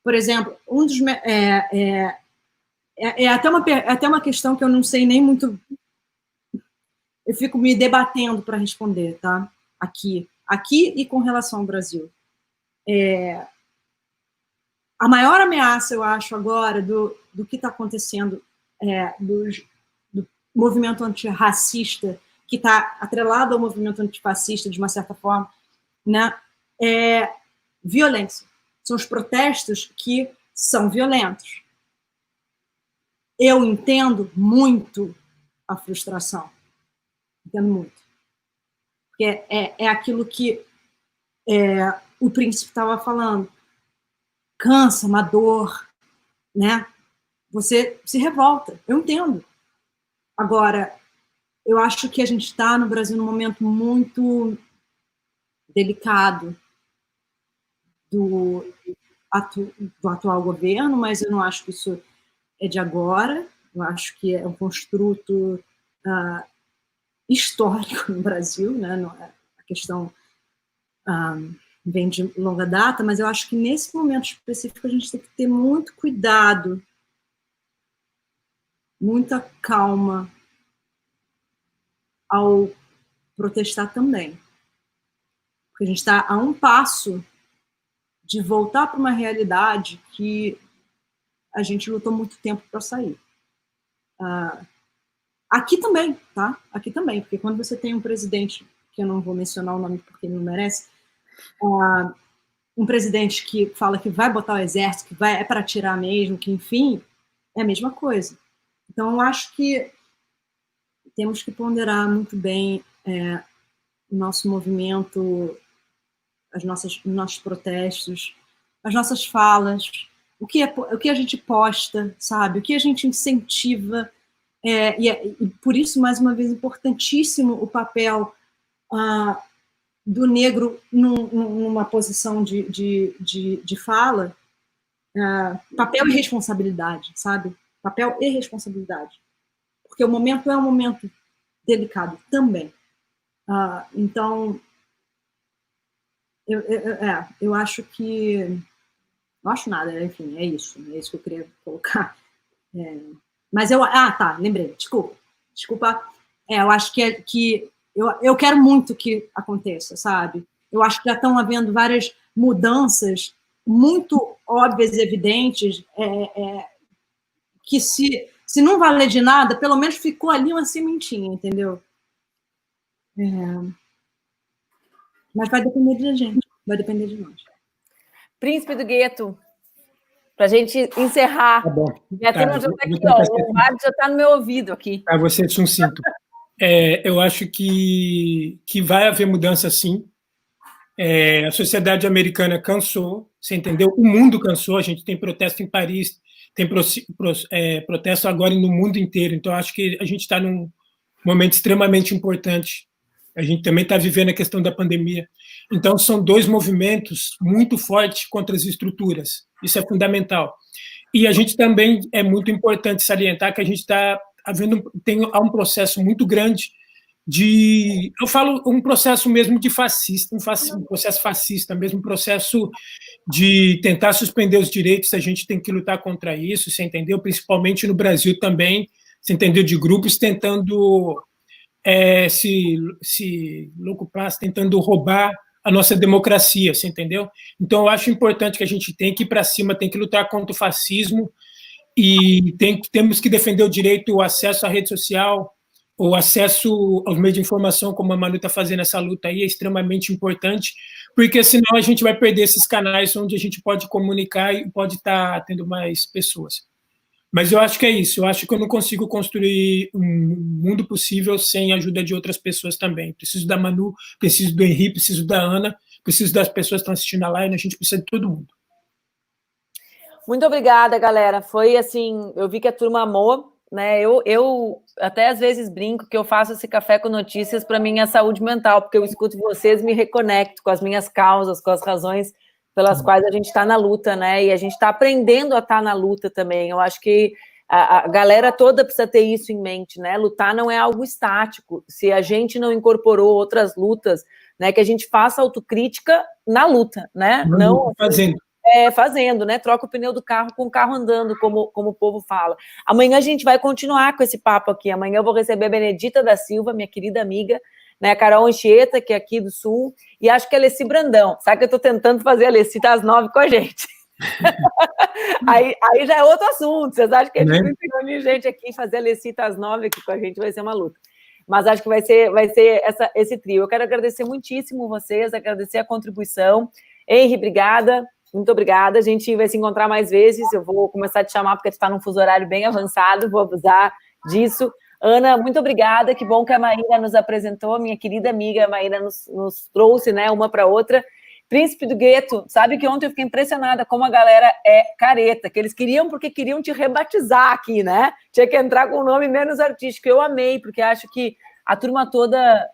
Por exemplo, é até uma questão que eu não sei nem muito. Eu fico me debatendo para responder, tá? Aqui e com relação ao Brasil. A maior ameaça, eu acho, agora do que está acontecendo do movimento antirracista, que está atrelado ao movimento antifascista, de uma certa forma, né, é violência. São os protestos que são violentos. Eu entendo muito a frustração. Entendo muito. Porque é aquilo que o príncipe estava falando. Cansa, uma dor, né? Você se revolta. Eu entendo. Agora, eu acho que a gente está no Brasil num momento muito delicado do atual governo, mas eu não acho que isso é de agora. Eu acho que é um construto histórico no Brasil, né? A questão vem de longa data, mas eu acho que nesse momento específico a gente tem que ter muito cuidado, muita calma ao protestar também. Porque a gente está a um passo de voltar para uma realidade que a gente lutou muito tempo para sair. Aqui também, tá? Aqui também, porque quando você tem um presidente, que eu não vou mencionar o nome porque ele não merece, um presidente que fala que vai botar o exército, que é para atirar mesmo, que enfim, é a mesma coisa. Então, eu acho que temos que ponderar muito bem o nosso movimento, os nossos protestos, as nossas falas, o que a gente posta, sabe? O que a gente incentiva. E por isso, mais uma vez, importantíssimo o papel do negro numa posição de fala, papel e responsabilidade, sabe? Papel e responsabilidade. Porque o momento é um momento delicado também. Então, eu acho que... Não acho nada, enfim, é isso que eu queria colocar. Mas lembrei, desculpa. Eu acho que eu quero muito que aconteça, sabe? Eu acho que já estão havendo várias mudanças muito óbvias e evidentes, que se não valer de nada, pelo menos ficou ali uma sementinha, entendeu? Mas vai depender da gente, vai depender de nós. Príncipe do Gueto, para a gente encerrar. Tá bom. Minha turma já está aqui, ó, o Lombardi já está no meu ouvido aqui. Para você sucinto. Eu acho que vai haver mudança, sim. A sociedade americana cansou, você entendeu? O mundo cansou, a gente tem protesto em Paris, tem protesto agora no mundo inteiro, então acho que a gente está num momento extremamente importante. A gente também está vivendo a questão da pandemia. Então, são dois movimentos muito fortes contra as estruturas. Isso é fundamental. E a gente também é muito importante salientar que a gente está há um processo muito grande eu falo um processo mesmo de fascista, um processo fascista, mesmo um processo de tentar suspender os direitos, a gente tem que lutar contra isso, você entendeu? Principalmente no Brasil também, você entendeu? De grupos tentando tentando roubar a nossa democracia, você entendeu? Então, eu acho importante que a gente tem que ir para cima, tem que lutar contra o fascismo e temos que defender o direito ao acesso à rede social, o acesso aos meios de informação, como a Manu está fazendo essa luta aí, é extremamente importante, porque senão a gente vai perder esses canais onde a gente pode comunicar e pode estar tendo mais pessoas. Mas eu acho que é isso, eu acho que eu não consigo construir um mundo possível sem a ajuda de outras pessoas também. Preciso da Manu, preciso do Henrique, preciso da Ana, preciso das pessoas que estão assistindo a live, a gente precisa de todo mundo. Muito obrigada, galera. Foi assim, eu vi que a turma amou, né? Eu até às vezes brinco que eu faço esse café com notícias para minha saúde mental, porque eu escuto vocês, me reconecto com as minhas causas, com as razões pelas quais a gente está na luta, né? E a gente está aprendendo a estar na luta também. Eu acho que a galera toda precisa ter isso em mente, né? Lutar não é algo estático. Se a gente não incorporou outras lutas, né? Que a gente faça autocrítica na luta, né? Não fazendo, né? Troca o pneu do carro com o carro andando, como o povo fala. Amanhã a gente vai continuar com esse papo aqui. Amanhã eu vou receber a Benedita da Silva, minha querida amiga, né? A Carol Anchieta, que é aqui do Sul, e acho que a Alessi Brandão. Sabe que eu estou tentando fazer a Alessi às 9 com a gente. aí já é outro assunto. Vocês acham que a gente vai reunir gente aqui e fazer a Alessi às 9 aqui com a gente? Vai ser uma luta. Mas acho que vai ser esse trio. Eu quero agradecer muitíssimo vocês, agradecer a contribuição. Henri, obrigada. Muito obrigada, a gente vai se encontrar mais vezes, eu vou começar a te chamar porque tu está num fuso horário bem avançado, vou abusar disso. Ana, muito obrigada, que bom que a Maíra nos apresentou, minha querida amiga, a Maíra nos trouxe, né, uma para outra. Príncipe do Gueto, sabe que ontem eu fiquei impressionada como a galera é careta, que eles queriam porque queriam te rebatizar aqui, né, tinha que entrar com um nome menos artístico, eu amei, porque acho que a turma toda...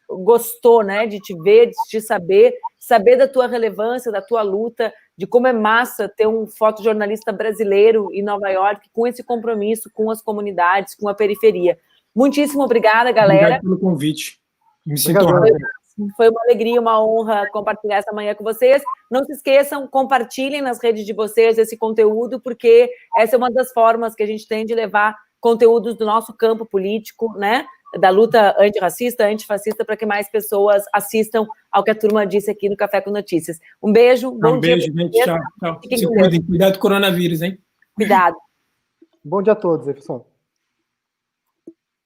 gostou, né, de te ver, de te saber da tua relevância, da tua luta, de como é massa ter um fotojornalista brasileiro em Nova York com esse compromisso com as comunidades, com a periferia. Muitíssimo obrigada, galera. Obrigado pelo convite. Foi uma alegria, uma honra compartilhar essa manhã com vocês. Não se esqueçam, compartilhem nas redes de vocês esse conteúdo, porque essa é uma das formas que a gente tem de levar conteúdos do nosso campo político, né, da luta antirracista, antifascista, para que mais pessoas assistam ao que a turma disse aqui no Café com Notícias. Um beijo, bom dia. Beijo, gente. Tchau. Se cuidem, cuidado do coronavírus, hein? Cuidado. Bom dia a todos, aí, pessoal.